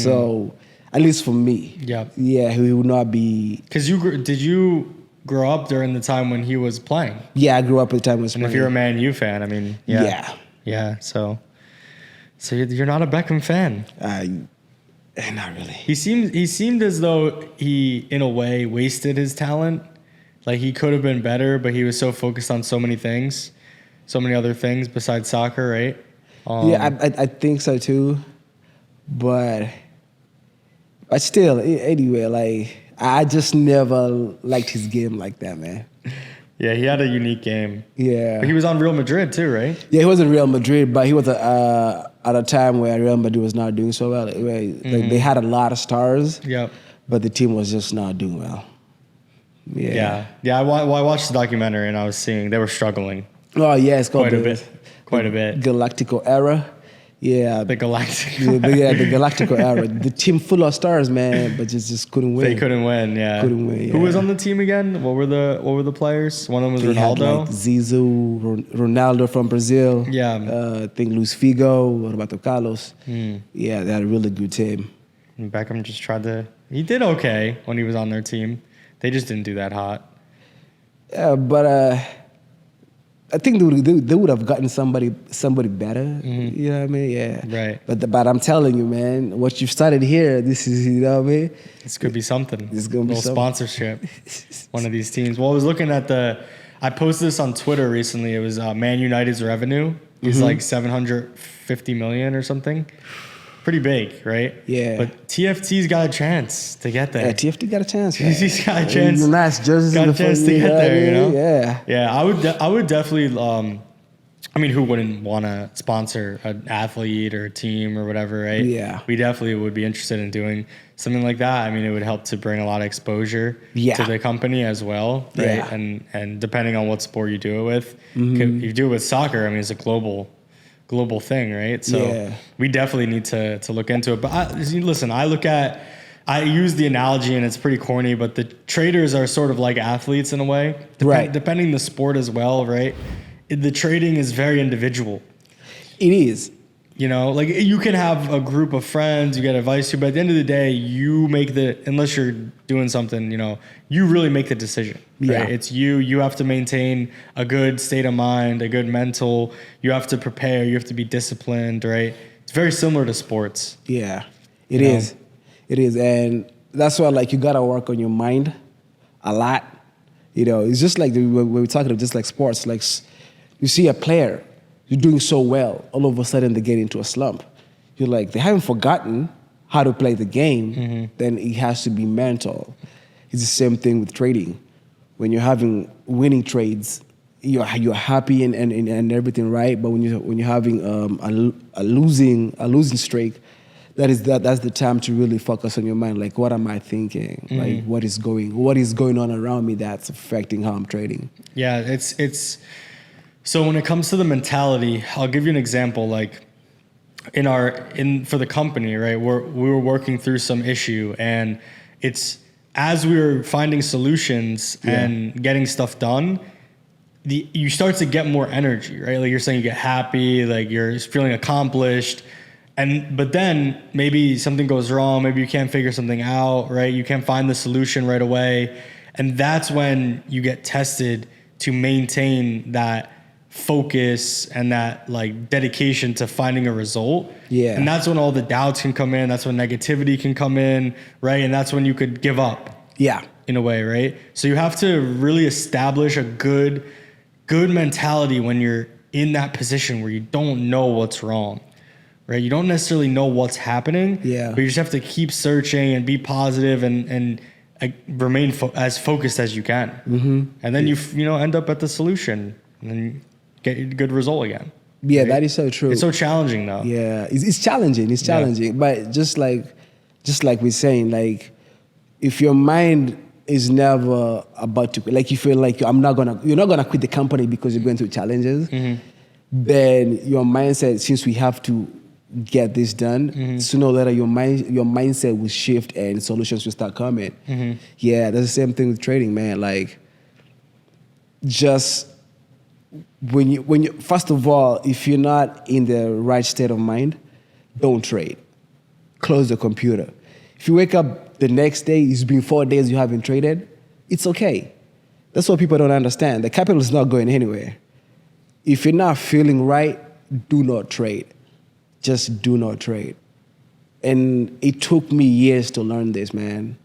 So, at least for me, Yep. yeah, he would not be. Because did you grow up during the time when he was playing? Yeah, I grew up at the time he was And playing. if you're a Man U fan, I mean, Yeah. yeah. So you're not a Beckham fan. Not really. He seemed as though he, in a way, wasted his talent. Like he could have been better, but he was so focused on so many things, so many other things besides soccer, right? Yeah, I think so too, but still, anyway, like I just never liked his game like that, man. Yeah, he had a unique game. Yeah, But he was on Real Madrid too, right? yeah, he wasn't Real Madrid, but he was at a time where Real Madrid was not doing so well. Like, they had a lot of stars, Yep. but the team was just not doing well. Yeah. I watched the documentary and I was seeing they were struggling Oh yeah, it's called quite a bit. Galactico era. Yeah, The Galactic. the Galactico era. The team full of stars, man, but just couldn't win. They couldn't win. Yeah. Couldn't win, Who was yeah. on the team again? What were the players? One of them was They had Ronaldo. like Zizou, Ronaldo from Brazil. Yeah. I think Luis Figo, Roberto Carlos. Yeah, they had a really good team. And Beckham just tried to. He did okay when he was on their team. They just didn't do that hot. Yeah, but I think they would have gotten somebody better. You know what I mean? Yeah. Right. But I'm telling you, man, what you've started here, this is, you know what I mean? This could be something. This is gonna be little something. sponsorship. One of these teams. Well, I was looking at I posted this on Twitter recently. It was Man United's revenue is like $750 million or something. Pretty big, right? Yeah. But TFT's got a chance to get there. Yeah, TFT got a chance. Man. He's got a chance. Nice jerseys. Got in a the chance front, to get there, you know? Yeah. Yeah, I would definitely. I mean, who wouldn't want to sponsor an athlete or a team or whatever, right? Yeah. We definitely would be interested in doing something like that. I mean, it would help to bring a lot of exposure to the company as well, right? Yeah. And depending on what sport you do it with, if you do it with soccer, I mean, it's a global thing, right? So we definitely need to look into it. But listen, I use the analogy and it's pretty corny, but the traders are sort of like athletes in a way, Right. Depending the sport as well, right? The trading is very individual. It is. You know, like you can have a group of friends, you get advice to, but at the end of the day, you make unless you're doing something, you know, you really make the decision. Right? Yeah. It's you have to maintain a good state of mind, a good mental, you have to prepare, you have to be disciplined, right? It's very similar to sports. Yeah, it is. It is. And that's why, like, you got to work on your mind a lot. You know, it's just like when we're talking about just like sports, like you see a player, you're doing so well, all of a sudden they get into a slump. You're like, they haven't forgotten how to play the game, then it has to be mental. It's the same thing with trading. When you're having winning trades, you're happy and everything, right? But when you're having a losing streak, that's the time to really focus on your mind. Like, what am I thinking? Like, what is going on around me that's affecting how I'm trading? Yeah, it's so when it comes to the mentality, I'll give you an example. Like, for the company, right? We were working through some issue, and it's as we were finding solutions and getting stuff done, you start to get more energy, right? Like you're saying, you get happy, like you're feeling accomplished. But then maybe something goes wrong, maybe you can't figure something out, right? You can't find the solution right away. And that's when you get tested to maintain that focus and that like dedication to finding a result. Yeah. And that's when all the doubts can come in. That's when negativity can come in, right? And that's when you could give up. Yeah. In a way, right? So you have to really establish a good mentality when you're in that position where you don't know what's wrong, right? You don't necessarily know what's happening, but you just have to keep searching and be positive and remain as focused as you can. Mm-hmm. And then you end up at the solution and then get a good result again. Yeah, right? That is so true. It's so challenging though. Yeah, it's challenging. It's challenging. But just like we're saying, like if your mind is never about to, like you feel like you're not gonna quit the company because you're going through challenges, then your mindset, since we have to get this done, sooner or later your mindset will shift and solutions will start coming. Yeah, that's the same thing with trading, man. Like just when you first of all, if you're not in the right state of mind, don't trade. Close the computer. If you wake up the next day, it's been 4 days you haven't traded, it's okay. That's what people don't understand. The capital is not going anywhere. If you're not feeling right, do not trade. Just do not trade. And it took me years to learn this, man.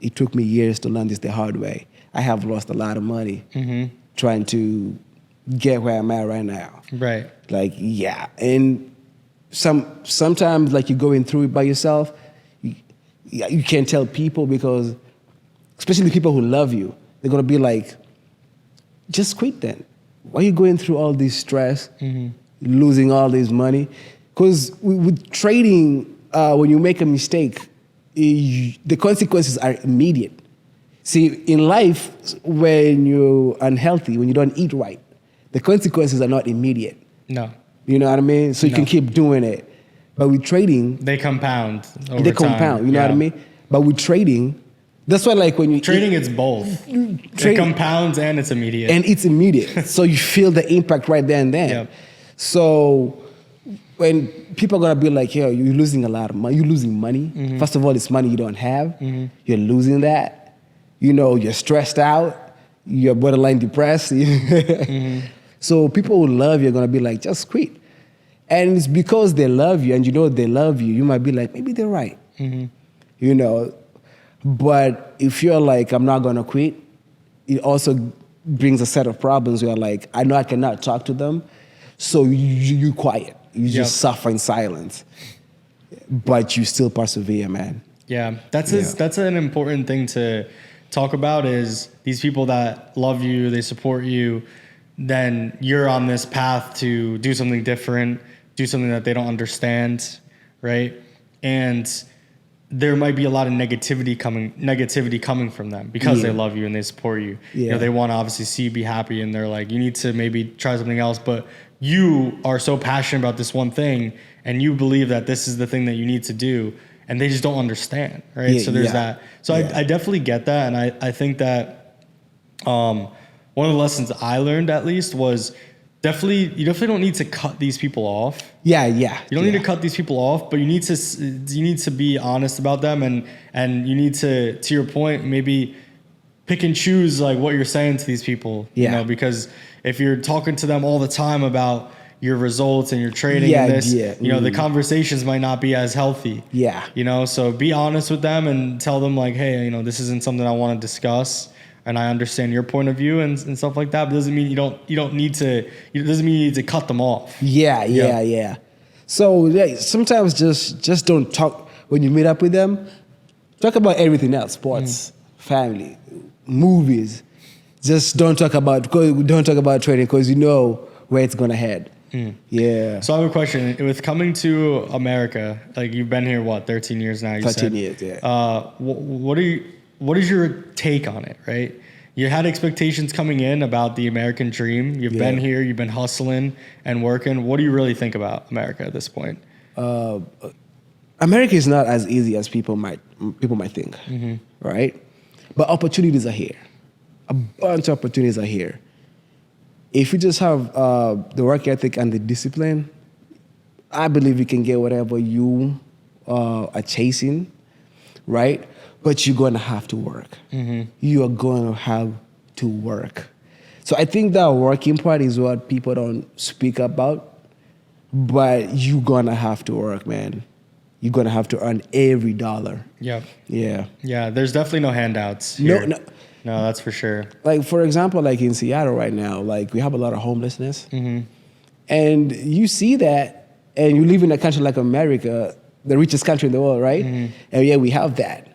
It took me years to learn this the hard way. I have lost a lot of money trying to get where I'm at right now. Right. Like, yeah. And sometimes, like, you're going through it by yourself, you can't tell people because, especially people who love you, they're going to be like, just quit then. Why are you going through all this stress, losing all this money? Because with trading, when you make a mistake, the consequences are immediate. See, in life, when you're unhealthy, when you don't eat right, the consequences are not immediate. No. You know what I mean? So you can keep doing it. But with trading, they compound over They time. compound, you know what I mean? But with trading, that's why, like, when you trading, it's both. It compounds and it's immediate. And it's immediate. So you feel the impact right there and then. Yep. So when people are gonna be like, yo, you're losing a lot of money, you're losing money. First of all, it's money you don't have. You're losing that. You know, you're stressed out. You're borderline depressed. So people who love you are gonna be like, just quit. And it's because they love you and you know they love you, you might be like, maybe they're right. You know, but if you're like, I'm not gonna quit, it also brings a set of problems where, like, I know I cannot talk to them, so you quiet. You just suffer in silence. But you still persevere, man. Yeah, that's an important thing to talk about, is these people that love you, they support you, then you're on this path to do something different, do something that they don't understand, right? And there might be a lot of negativity coming from them because they love you and they support you. You know, they want to obviously see you be happy, and they're like, you need to maybe try something else, but you are so passionate about this one thing and you believe that this is the thing that you need to do, and they just don't understand, right? So there's that. So I definitely get that, and I think that one of the lessons I learned, at least, was you definitely don't need to cut these people off. You don't need to cut these people off, but you need to be honest about them, and you need to your point, maybe pick and choose like what you're saying to these people. You know, because if you're talking to them all the time about your results and your trading and this, you know, the conversations might not be as healthy. You know, so be honest with them and tell them like, hey, you know, this isn't something I want to discuss, and I understand your point of view and stuff like that, but it doesn't mean you don't need to, it doesn't mean you need to cut them off. So sometimes just don't talk when you meet up with them. Talk about everything else: sports, family, movies. Just don't talk about trading, because you know where it's gonna head. So I have a question. With coming to America, like, you've been here 13 years now? 13 years. What is your take on it, right? You had expectations coming in about the American dream. You've been here, you've been hustling and working. What do you really think about America at this point? America is not as easy as people might think, right? But opportunities are here. A bunch of opportunities are here. If you just have the work ethic and the discipline, I believe you can get whatever you are chasing, right? But you're going to have to work. You are going to have to work. So I think that working part is what people don't speak about, but you're going to have to work, man. You're going to have to earn every dollar. Yep. Yeah. Yeah, there's definitely no handouts here. No, that's for sure. like, for example, like in Seattle right now, like we have a lot of homelessness. And you see that, and you live in a country like America, the richest country in the world, right? And yeah, we have that.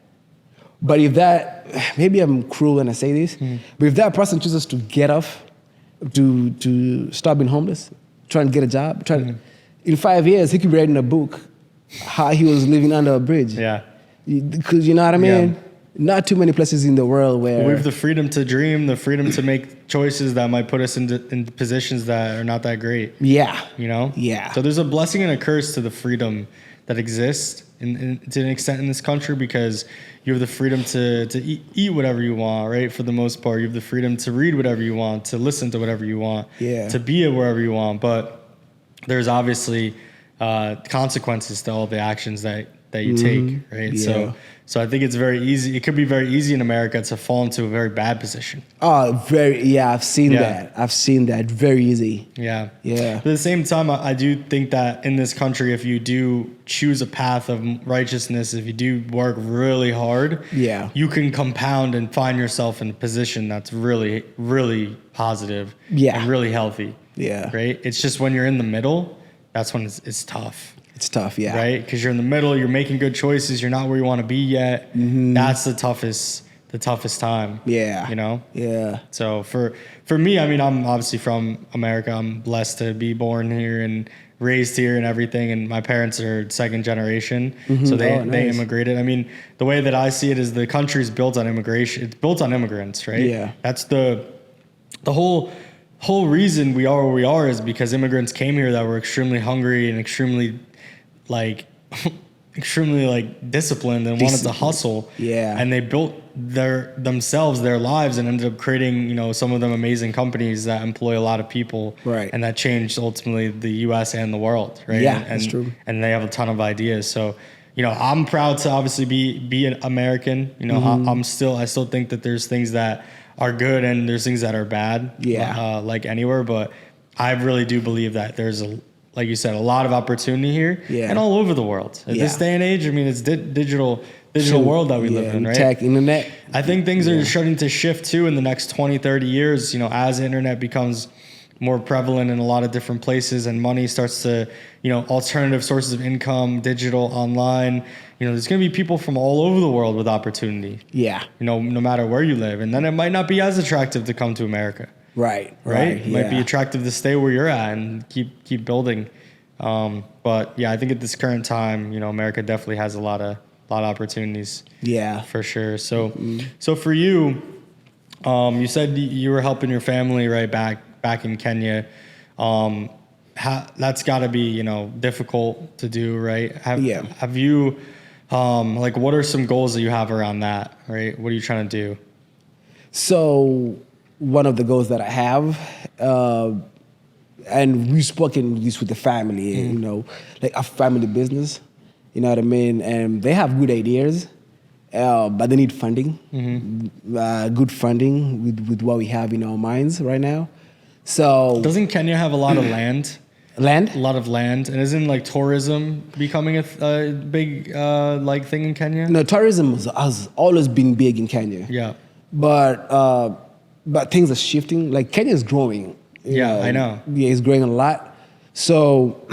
But if that, maybe I'm cruel when I say this, but if that person chooses to get off, to stop being homeless, try and get a job, in 5 years, he could be writing a book how he was living under a bridge. Yeah. Because you know what I mean? Yeah. Not too many places in the world where... We have the freedom to dream, the freedom to make choices that might put us in positions that are not that great. Yeah. You know? Yeah. So there's a blessing and a curse to the freedom that exists to an extent in this country, because you have the freedom to eat whatever you want, right? For the most part, you have the freedom to read whatever you want, to listen to whatever you want, to be wherever you want. But there's obviously consequences to all the actions that you take, right? Yeah. So I think it's very easy. It could be very easy in America to fall into a very bad position. Oh, I've seen that. I've seen that. Very easy. Yeah. Yeah. But at the same time, I do think that in this country, if you do choose a path of righteousness, if you do work really hard, you can compound and find yourself in a position that's really, really positive and really healthy. Yeah. Right? It's just when you're in the middle, that's when it's tough. It's tough, yeah. Right? Because you're in the middle, you're making good choices, you're not where you want to be yet. That's the toughest time. Yeah. You know? Yeah. So for me, I mean, I'm obviously from America. I'm blessed to be born here and raised here and everything. And my parents are second generation. So they immigrated. I mean, the way that I see it is the country's built on immigration. It's built on immigrants, right? Yeah. That's the whole reason we are where we are is because immigrants came here that were extremely hungry and extremely disciplined and wanted to hustle. Yeah. And they built their lives and ended up creating, some of them amazing companies that employ a lot of people. Right. And that changed ultimately the US and the world. Right. Yeah, that's true. And they have a ton of ideas. So, I'm proud to obviously be an American. I still think that there's things that are good and there's things that are bad. Yeah. Like anywhere. But I really do believe that there's like you said, a lot of opportunity here and all over the world. At this day and age, I mean, it's digital world that we live in, right? Tech, internet. I think things are starting to shift too in the next 20, 30 years, as the internet becomes more prevalent in a lot of different places and money starts to, alternative sources of income, digital, online, there's going to be people from all over the world with opportunity. Yeah. No matter where you live. And then it might not be as attractive to come to America. Right. It might be attractive to stay where you're at and keep building. But yeah, I think at this current time, America definitely has a lot of opportunities. Yeah, for sure. So, so for you, you said you were helping your family right back in Kenya. That's got to be difficult to do, right? Have you what are some goals that you have around that? Right, what are you trying to do? So one of the goals that I have, and we've spoken this with the family, like a family business, you know what I mean? And they have good ideas, but they need funding, good funding with what we have in our minds right now. So doesn't Kenya have a lot of land? A lot of land, and isn't tourism becoming a big thing in Kenya? No, tourism has always been big in Kenya. Yeah, but things are shifting. Like Kenya is growing. I know. Yeah, it's growing a lot. So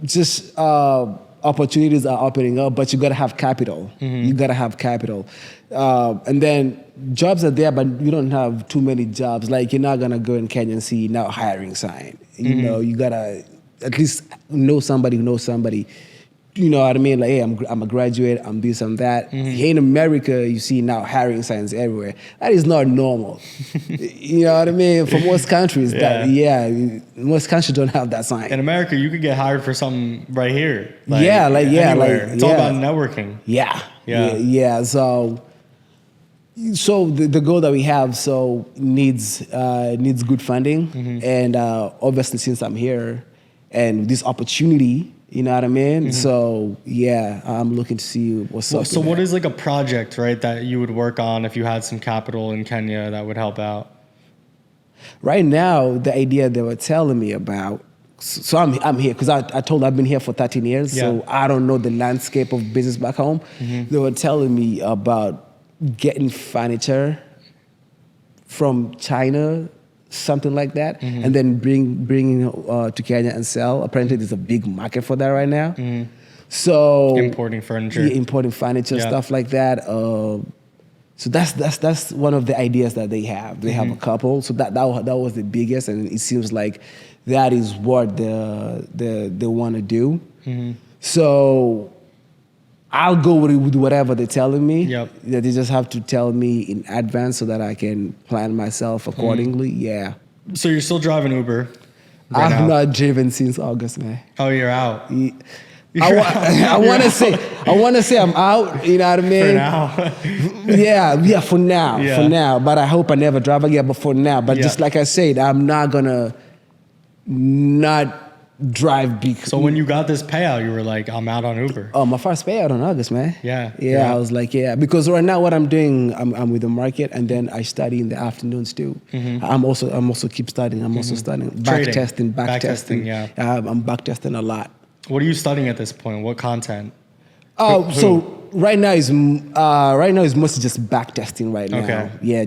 just opportunities are opening up, but you got to have capital. You got to have capital. And then jobs are there, but you don't have too many jobs. Like you're not going to go in Kenya and see now hiring sign. You got to at least know somebody who knows somebody. you know what I mean? Like, hey, I'm a graduate, I'm this, I'm that. Here in America, you see now hiring signs everywhere. That is not normal. You know what I mean? For most countries, most countries don't have that sign. In America, you could get hired for something right here. Anywhere. It's all about networking. Yeah. So the goal that we have needs good funding, and obviously since I'm here and this opportunity, you know what I mean. So I'm looking to see what's up. So what is like a project, right, that you would work on if you had some capital in Kenya that would help out? Right now, the idea they were telling me about. So I'm here because I told I've been here for 13 years, so I don't know the landscape of business back home. They were telling me about getting furniture from China, something like that, and then bringing to Kenya and sell. Apparently, there's a big market for that right now. So importing furniture, stuff like that. So that's one of the ideas that they have. They have a couple. So that was the biggest, and it seems like that is what they want to do. So I'll go with whatever they're telling me. They just have to tell me in advance so that I can plan myself accordingly. Yeah. So you're still driving Uber? I've not driven since August, man. Oh, you're out. I want to say I'm out. You know what I mean? For now. yeah. For now. But I hope I never drive again. But for now. But just like I said, I'm not gonna not drive big. So when you got this payout, you were like, I'm out on Uber. Oh, my first payout on August, man. Yeah. I was like, because right now what I'm doing, I'm with the market, and then I study in the afternoons too. I'm also keep studying. I'm also studying back testing. Yeah. I'm back testing a lot. What are you studying at this point? What content? So right now is mostly just back testing right now. Okay. Yeah,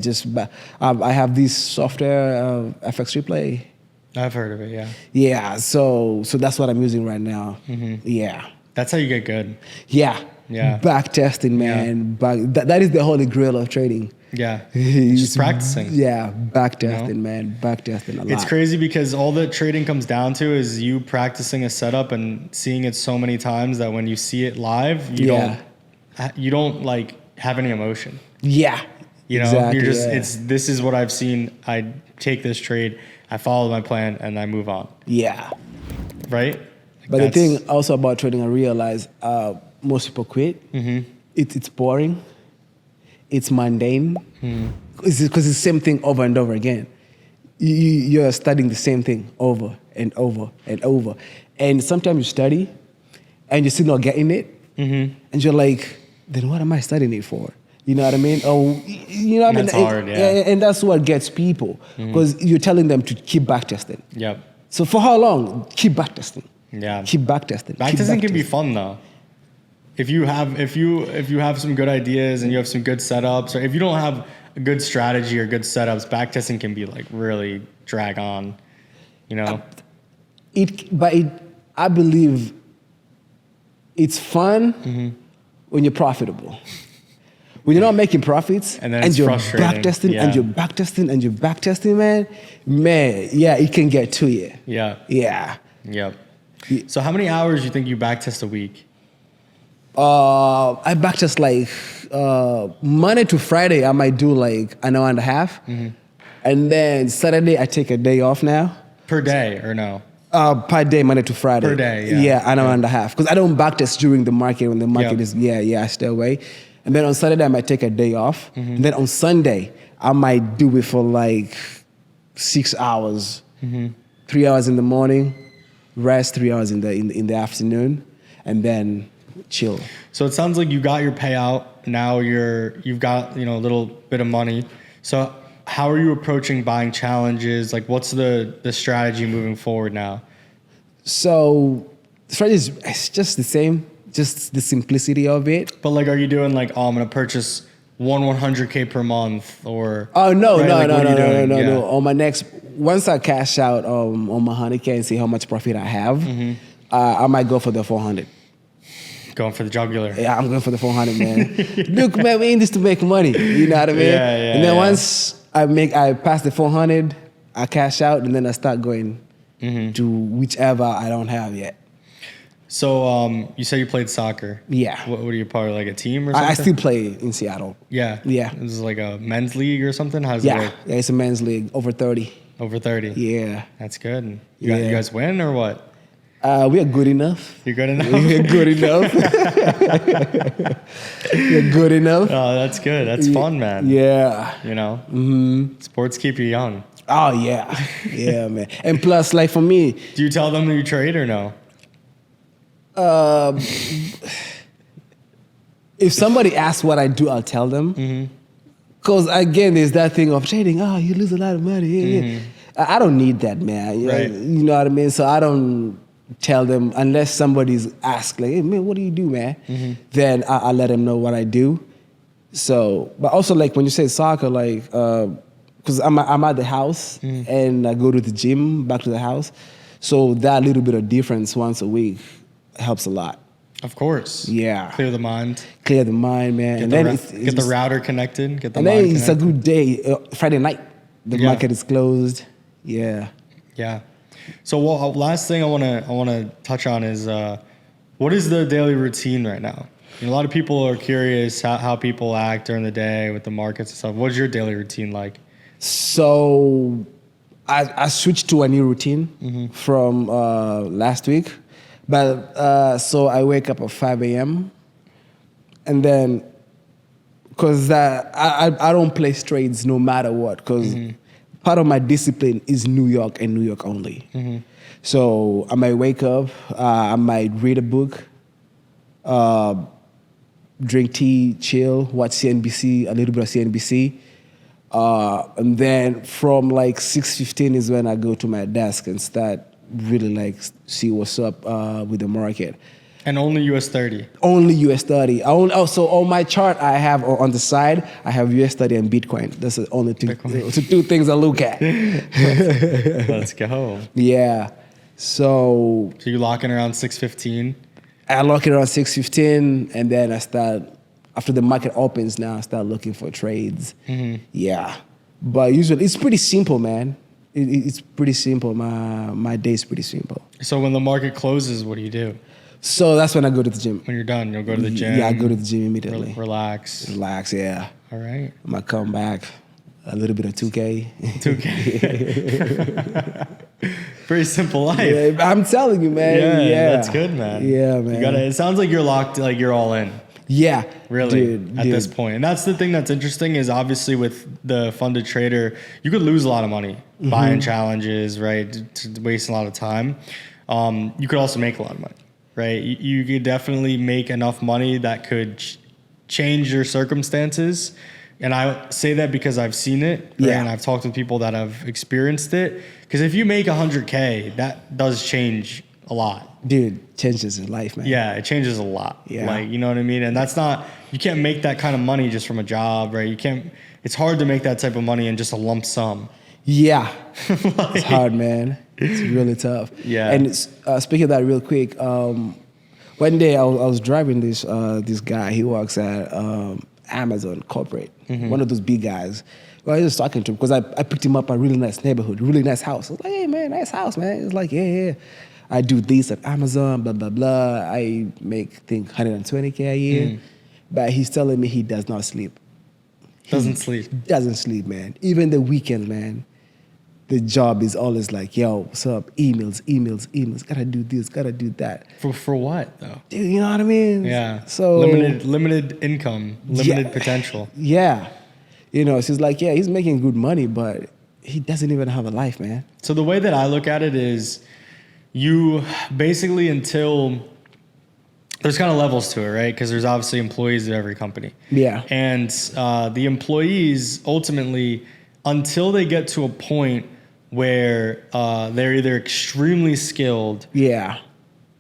I have this software, FX Replay. I've heard of it, yeah. Yeah, so that's what I'm using right now. Yeah. That's how you get good. Yeah. Back testing, man. That is the holy grail of trading. Yeah. Just practicing. Yeah, back testing, man. Back testing a lot. It's crazy because all that trading comes down to is you practicing a setup and seeing it so many times that when you see it live, you don't like have any emotion. Yeah. You know, exactly, you're just this is what I've seen. I take this trade, I follow my plan, and I move on. Yeah. Right? But the thing also about trading, I realize most people quit. It's boring. It's mundane. Because it's the same thing over and over again. You're studying the same thing over and over and over. And sometimes you study and you're still not getting it. And you're like, then what am I studying it for? You know what I mean? Oh, you know what I mean? That's hard, And that's what gets people. Because you're telling them to keep backtesting. Yep. So for how long? Keep backtesting. Yeah. Keep backtesting. Backtesting can be fun though. If you have some good ideas and you have some good setups, or if you don't have a good strategy or good setups, backtesting can be like really drag on, you know? I believe it's fun when you're profitable. When you're not making profits and you're frustrating. backtesting and you're backtesting and you're backtesting, man, yeah, it can get to you. Yeah. Yep. So how many hours do you think you backtest a week? I backtest like Monday to Friday, I might do like an hour and a half. And then Saturday, I take a day off now. Per day or no? Per day, Monday to Friday. Per day, Yeah, an hour and a half. Because I don't backtest during the market. When the market is, I stay away. And then on Saturday, I might take a day off. And then on Sunday, I might do it for like 6 hours. 3 hours in the morning, rest 3 hours in the afternoon, and then chill. So it sounds like you got your payout. Now you've got, a little bit of money. So how are you approaching buying challenges? Like what's the strategy moving forward now? So the strategy is just the same, just the simplicity of it. But like, are you doing like, I'm going to purchase 100K per month or? Oh, no, right? No. On my next, once I cash out on my 100K and see how much profit I have, I might go for the 400. Going for the jugular. Yeah, I'm going for the 400, man. Look, man, we in this to make money. You know what I mean? And then once I pass the 400, I cash out, and then I start going to whichever I don't have yet. So you said you played soccer. Yeah. What are you part of, like a team or something? I still play in Seattle. Yeah. Yeah. This is like a men's league or something? How does it Yeah, work? yeah, it's a men's league, over 30. Over 30. Yeah. That's good. You Yeah. guys win or what? We are good enough. You're good enough? We're good enough. We're good enough. Oh, that's good. That's fun, man. Yeah. You know? Sports keep you young. Oh, yeah. Yeah, man. And plus, like for me, Do you tell them that you trade or no? if somebody asks what I do, I'll tell them. Because again, there's that thing of trading. Oh, you lose a lot of money. Yeah. I don't need that, man. Right. You know what I mean? So I don't tell them unless somebody's asked, like, hey, man, what do you do, man? Then I'll let them know what I do. So, but also like when you say soccer, like, because I'm at the house and I go to the gym, back to the house. So that little bit of difference once a week helps a lot. Of course. Yeah. Clear the mind. Clear the mind, man. Get, get the router connected. Get the and mind then it's a connected. good day. Friday night, the Yeah. market is closed. Yeah. Yeah. So last thing I wanna touch on is what is the daily routine right now? A lot of people are curious how people act during the day with the markets and stuff. What's your daily routine like? So I switched to a new routine from last week. But so I wake up at 5 a.m. and then, because I don't play trades no matter what, because part of my discipline is New York and New York only. So I might wake up, I might read a book, drink tea, chill, watch CNBC, a little bit of CNBC. And then from like 6:15 is when I go to my desk and start really like see what's up with the market. And only US 30. Only US 30. So on my chart I have on the side, I have US 30 and Bitcoin. That's the only two things I look at. Let's go. Yeah. So you lock in around 6:15? I lock it around 6:15 and then I start, after the market opens now, I start looking for trades. Yeah. But usually it's pretty simple, man. It's pretty simple. My day is pretty simple. So when the market closes, what do you do? So that's when I go to the gym. When you're done, you'll go to the gym. Yeah, I go to the gym immediately. Relax. Relax, yeah. All right. I might come back, a little bit of 2K. 2K. Pretty simple life. Yeah, I'm telling you, man. Yeah, that's good, man. Yeah, man. It sounds like you're locked, like you're all in. Yeah. Really, dude. At this point. And that's the thing that's interesting is obviously with the funded trader, you could lose a lot of money buying challenges, right? Wasting a lot of time. You could also make a lot of money, right? You could definitely make enough money that could change your circumstances. And I say that because I've seen it, right? Yeah. And I've talked with people that have experienced it. Because if you make 100K, that does change a lot. Dude, changes your life, man. Yeah, it changes a lot. Yeah. Like, you know what I mean? And that's not, you can't make that kind of money just from a job, right? You can't, it's hard to make that type of money in just a lump sum. Yeah. It's hard, man. It's really tough. Yeah. And speaking of that real quick, one day I was driving this guy. He works at Amazon corporate, one of those big guys. Well, I was just talking to him because I picked him up a really nice neighborhood, really nice house. I was like, hey, man, nice house, man. He's like, yeah. I do this at Amazon, blah, blah, blah. I make, I think, $120K a year. But he's telling me he does not sleep. Doesn't sleep. Doesn't sleep, man. Even the weekend, man. The job is always like, yo, what's up? Emails. Gotta do this, gotta do that. For what, though? Dude, you know what I mean? Yeah. So limited income, limited potential. Yeah. You know, she's like, yeah, he's making good money, but he doesn't even have a life, man. So the way that I look at it is you basically until there's kind of levels to it, right? Because there's obviously employees of every company. Yeah. And the employees ultimately, until they get to a point where they're either extremely skilled, Yeah.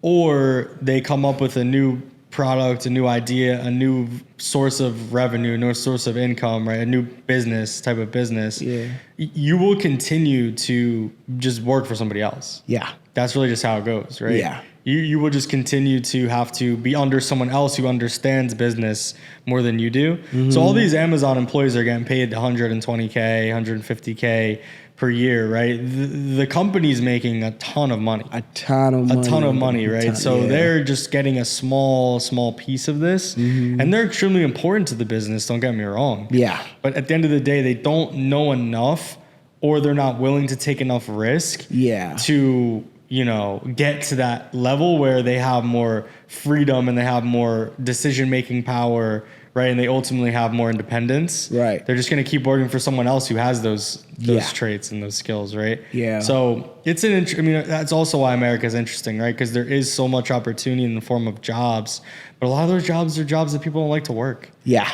or they come up with a new product, a new idea, a new source of revenue, a new source of income, right? A new business, type of business. Yeah. You will continue to just work for somebody else. Yeah. That's really just how it goes, right? Yeah. You will just continue to have to be under someone else who understands business more than you do. So all these Amazon employees are getting paid 120K, 150K, per year, right? The company's making a ton of money. A ton of money, right? So they're just getting a small piece of this, and they're extremely important to the business. Don't get me wrong. Yeah. But at the end of the day, they don't know enough, or they're not willing to take enough risk. Yeah. To get to that level where they have more freedom and they have more decision-making power, right? And they ultimately have more independence. Right. They're just going to keep working for someone else who has those traits and those skills, right? Yeah. So it's that's also why America is interesting, right? Because there is so much opportunity in the form of jobs, but a lot of those jobs are jobs that people don't like to work. Yeah.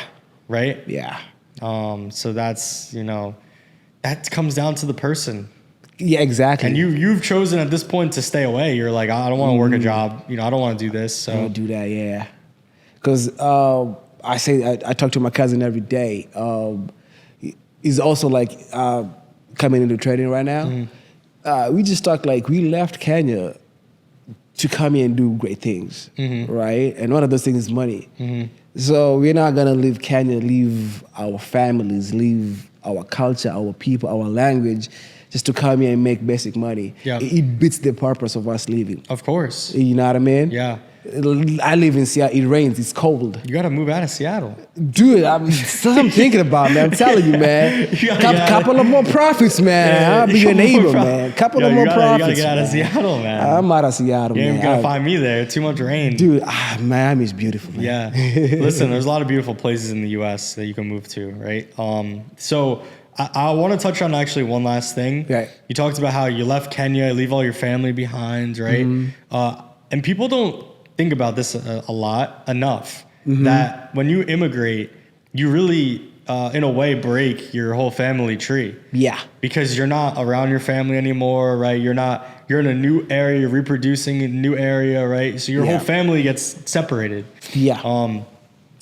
Right? Yeah. So that's, that comes down to the person. Yeah, exactly. And you've chosen at this point to stay away. You're like, I don't want to work a job. I don't want to do this. So I don't do that. Yeah. Because I talk to my cousin every day. He's also like coming into trading right now. We just talk like we left Kenya to come here and do great things, right? And one of those things is money. So we're not gonna leave Kenya, leave our families, leave our culture, our people, our language, just to come here and make basic money. Yeah. It beats the purpose of us leaving. Of course. You know what I mean? Yeah. I live in Seattle. It rains. It's cold. You got to move out of Seattle. Dude, that's what I'm thinking about, man. I'm telling you, man. Couple of more profits, man. I'll be your neighbor, man. Couple of more profits. You got to get out of Seattle, man. I'm out of Seattle, man. You ain't going to find me there. Too much rain. Dude, Miami's beautiful, man. Yeah. Listen, there's a lot of beautiful places in the U.S. that you can move to, right? So I want to touch on actually one last thing. Right. You talked about how you left Kenya, leave all your family behind, right? And people don't think about this enough, that when you immigrate, you really, in a way, break your whole family tree. Yeah. Because you're not around your family anymore, right? You're in a new area, you're reproducing in a new area, right? So your whole family gets separated. Yeah.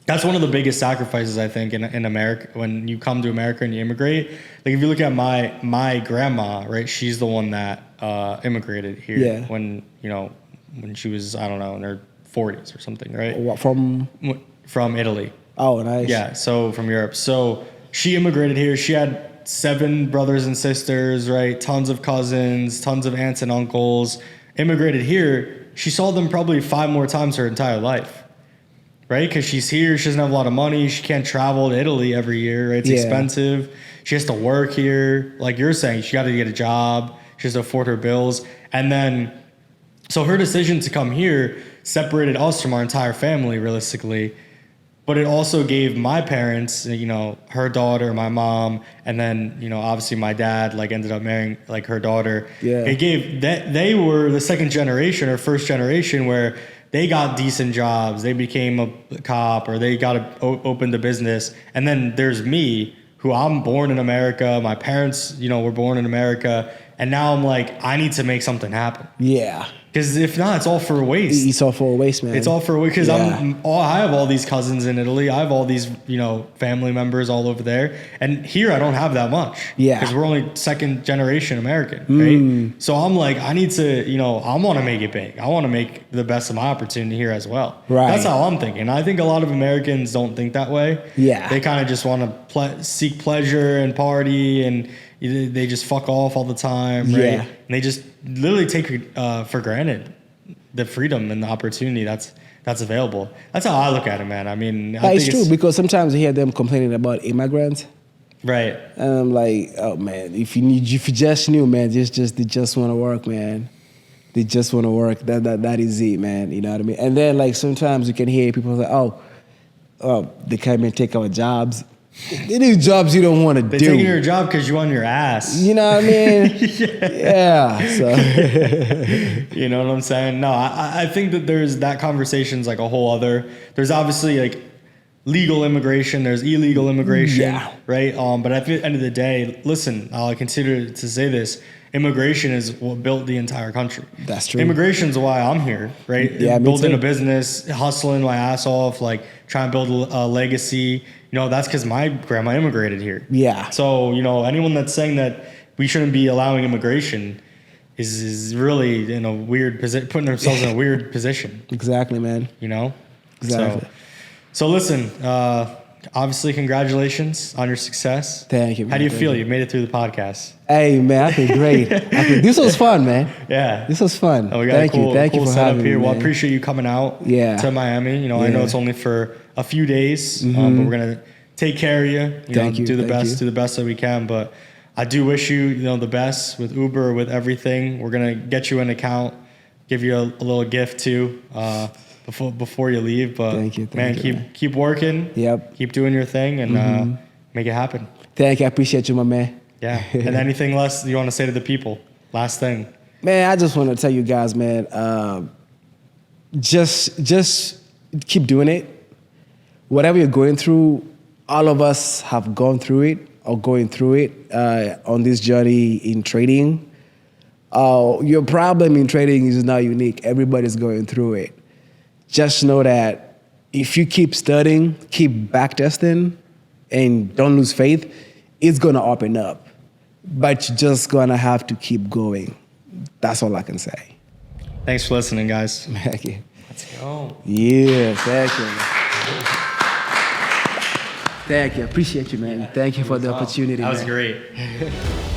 That's one of the biggest sacrifices, I think, in America. When you come to America and you immigrate, like if you look at my grandma, right? She's the one that immigrated here. Yeah. When she was, I don't know, in her 40s or something, right? What, from Italy. Oh, nice. Yeah, so from Europe. So she immigrated here. She had 7 brothers and sisters, right? Tons of cousins, tons of aunts and uncles. Immigrated here. She saw them probably 5 more times her entire life, right? Because she's here. She doesn't have a lot of money. She can't travel to Italy every year, right? It's expensive. She has to work here. Like you're saying, she got to get a job. She has to afford her bills. And then, so her decision to come here separated us from our entire family, realistically. But it also gave my parents, her daughter, my mom, and then, obviously my dad, ended up marrying, her daughter. Yeah. It gave that they were the second generation or first generation where they got decent jobs. They became a cop or they opened a business. And then there's me, who I'm born in America. My parents, were born in America. And now I'm like, I need to make something happen. Yeah. Because if not, it's all for waste. It's all for waste, man. It's all for waste. Because I have all these cousins in Italy. I have all these, family members all over there. And here I don't have that much. Yeah. Because we're only second generation American, right? So I'm like, I need to, I want to make it big. I want to make the best of my opportunity here as well. Right. That's how I'm thinking. I think a lot of Americans don't think that way. Yeah. They kind of just want to seek pleasure and party, and they just fuck off all the time, right? Yeah. And they just literally take for granted the freedom and the opportunity that's available. That's how I look at it, man. I mean, I think it's true, because sometimes you hear them complaining about immigrants. Right. And I'm like, oh man, if you just knew, man, they just want to work, man. They just want to work. That is it, man. You know what I mean? And then sometimes you can hear people say, oh, they come and take our jobs. They do jobs you don't want to do. They're taking your job because you on your ass. You know what I mean? Yeah. So you know what I'm saying? No, I think that there's that conversation's like a whole other. There's obviously legal immigration. There's illegal immigration. Yeah. Right. But at the end of the day, listen, I'll consider to say this. Immigration is what built the entire country. That's true. Immigration is why I'm here, right? Yeah, building a business, hustling my ass off, trying to build a legacy. That's because my grandma immigrated here. Yeah. So, anyone that's saying that we shouldn't be allowing immigration is really in a weird position, putting themselves in a weird position. Exactly, man. Exactly. Exactly. So listen, obviously, congratulations on your success. Thank you, man. How do you Thank feel? you. You made it through the podcast. Hey, man, I feel great. This was fun, man. Yeah. This was fun. Oh, we got Thank a cool, you. Thank cool you for setup having here. me, Well, I man. appreciate you coming out to Miami. I know it's only for a few days, but we're going to take care of you. Thank you. Do the Thank best, you. do the best that we can. But I do wish you, the best with Uber, with everything. We're going to get you an account, give you a little gift too, before you leave. But Thank you. Man, keep working. Yep. Keep doing your thing and make it happen. Thank you. I appreciate you, my man. Yeah. And anything less you want to say to the people? Last thing. Man, I just want to tell you guys, man, just keep doing it. Whatever you're going through, all of us have gone through it or going through it on this journey in trading. Your problem in trading is not unique. Everybody's going through it. Just know that if you keep studying, keep backtesting, and don't lose faith, it's going to open up. But you're just going to have to keep going. That's all I can say. Thanks for listening, guys. Thank you. Let's go. Yeah, thank you. Thank you. Appreciate you, man. Thank you for the opportunity. That was man. great.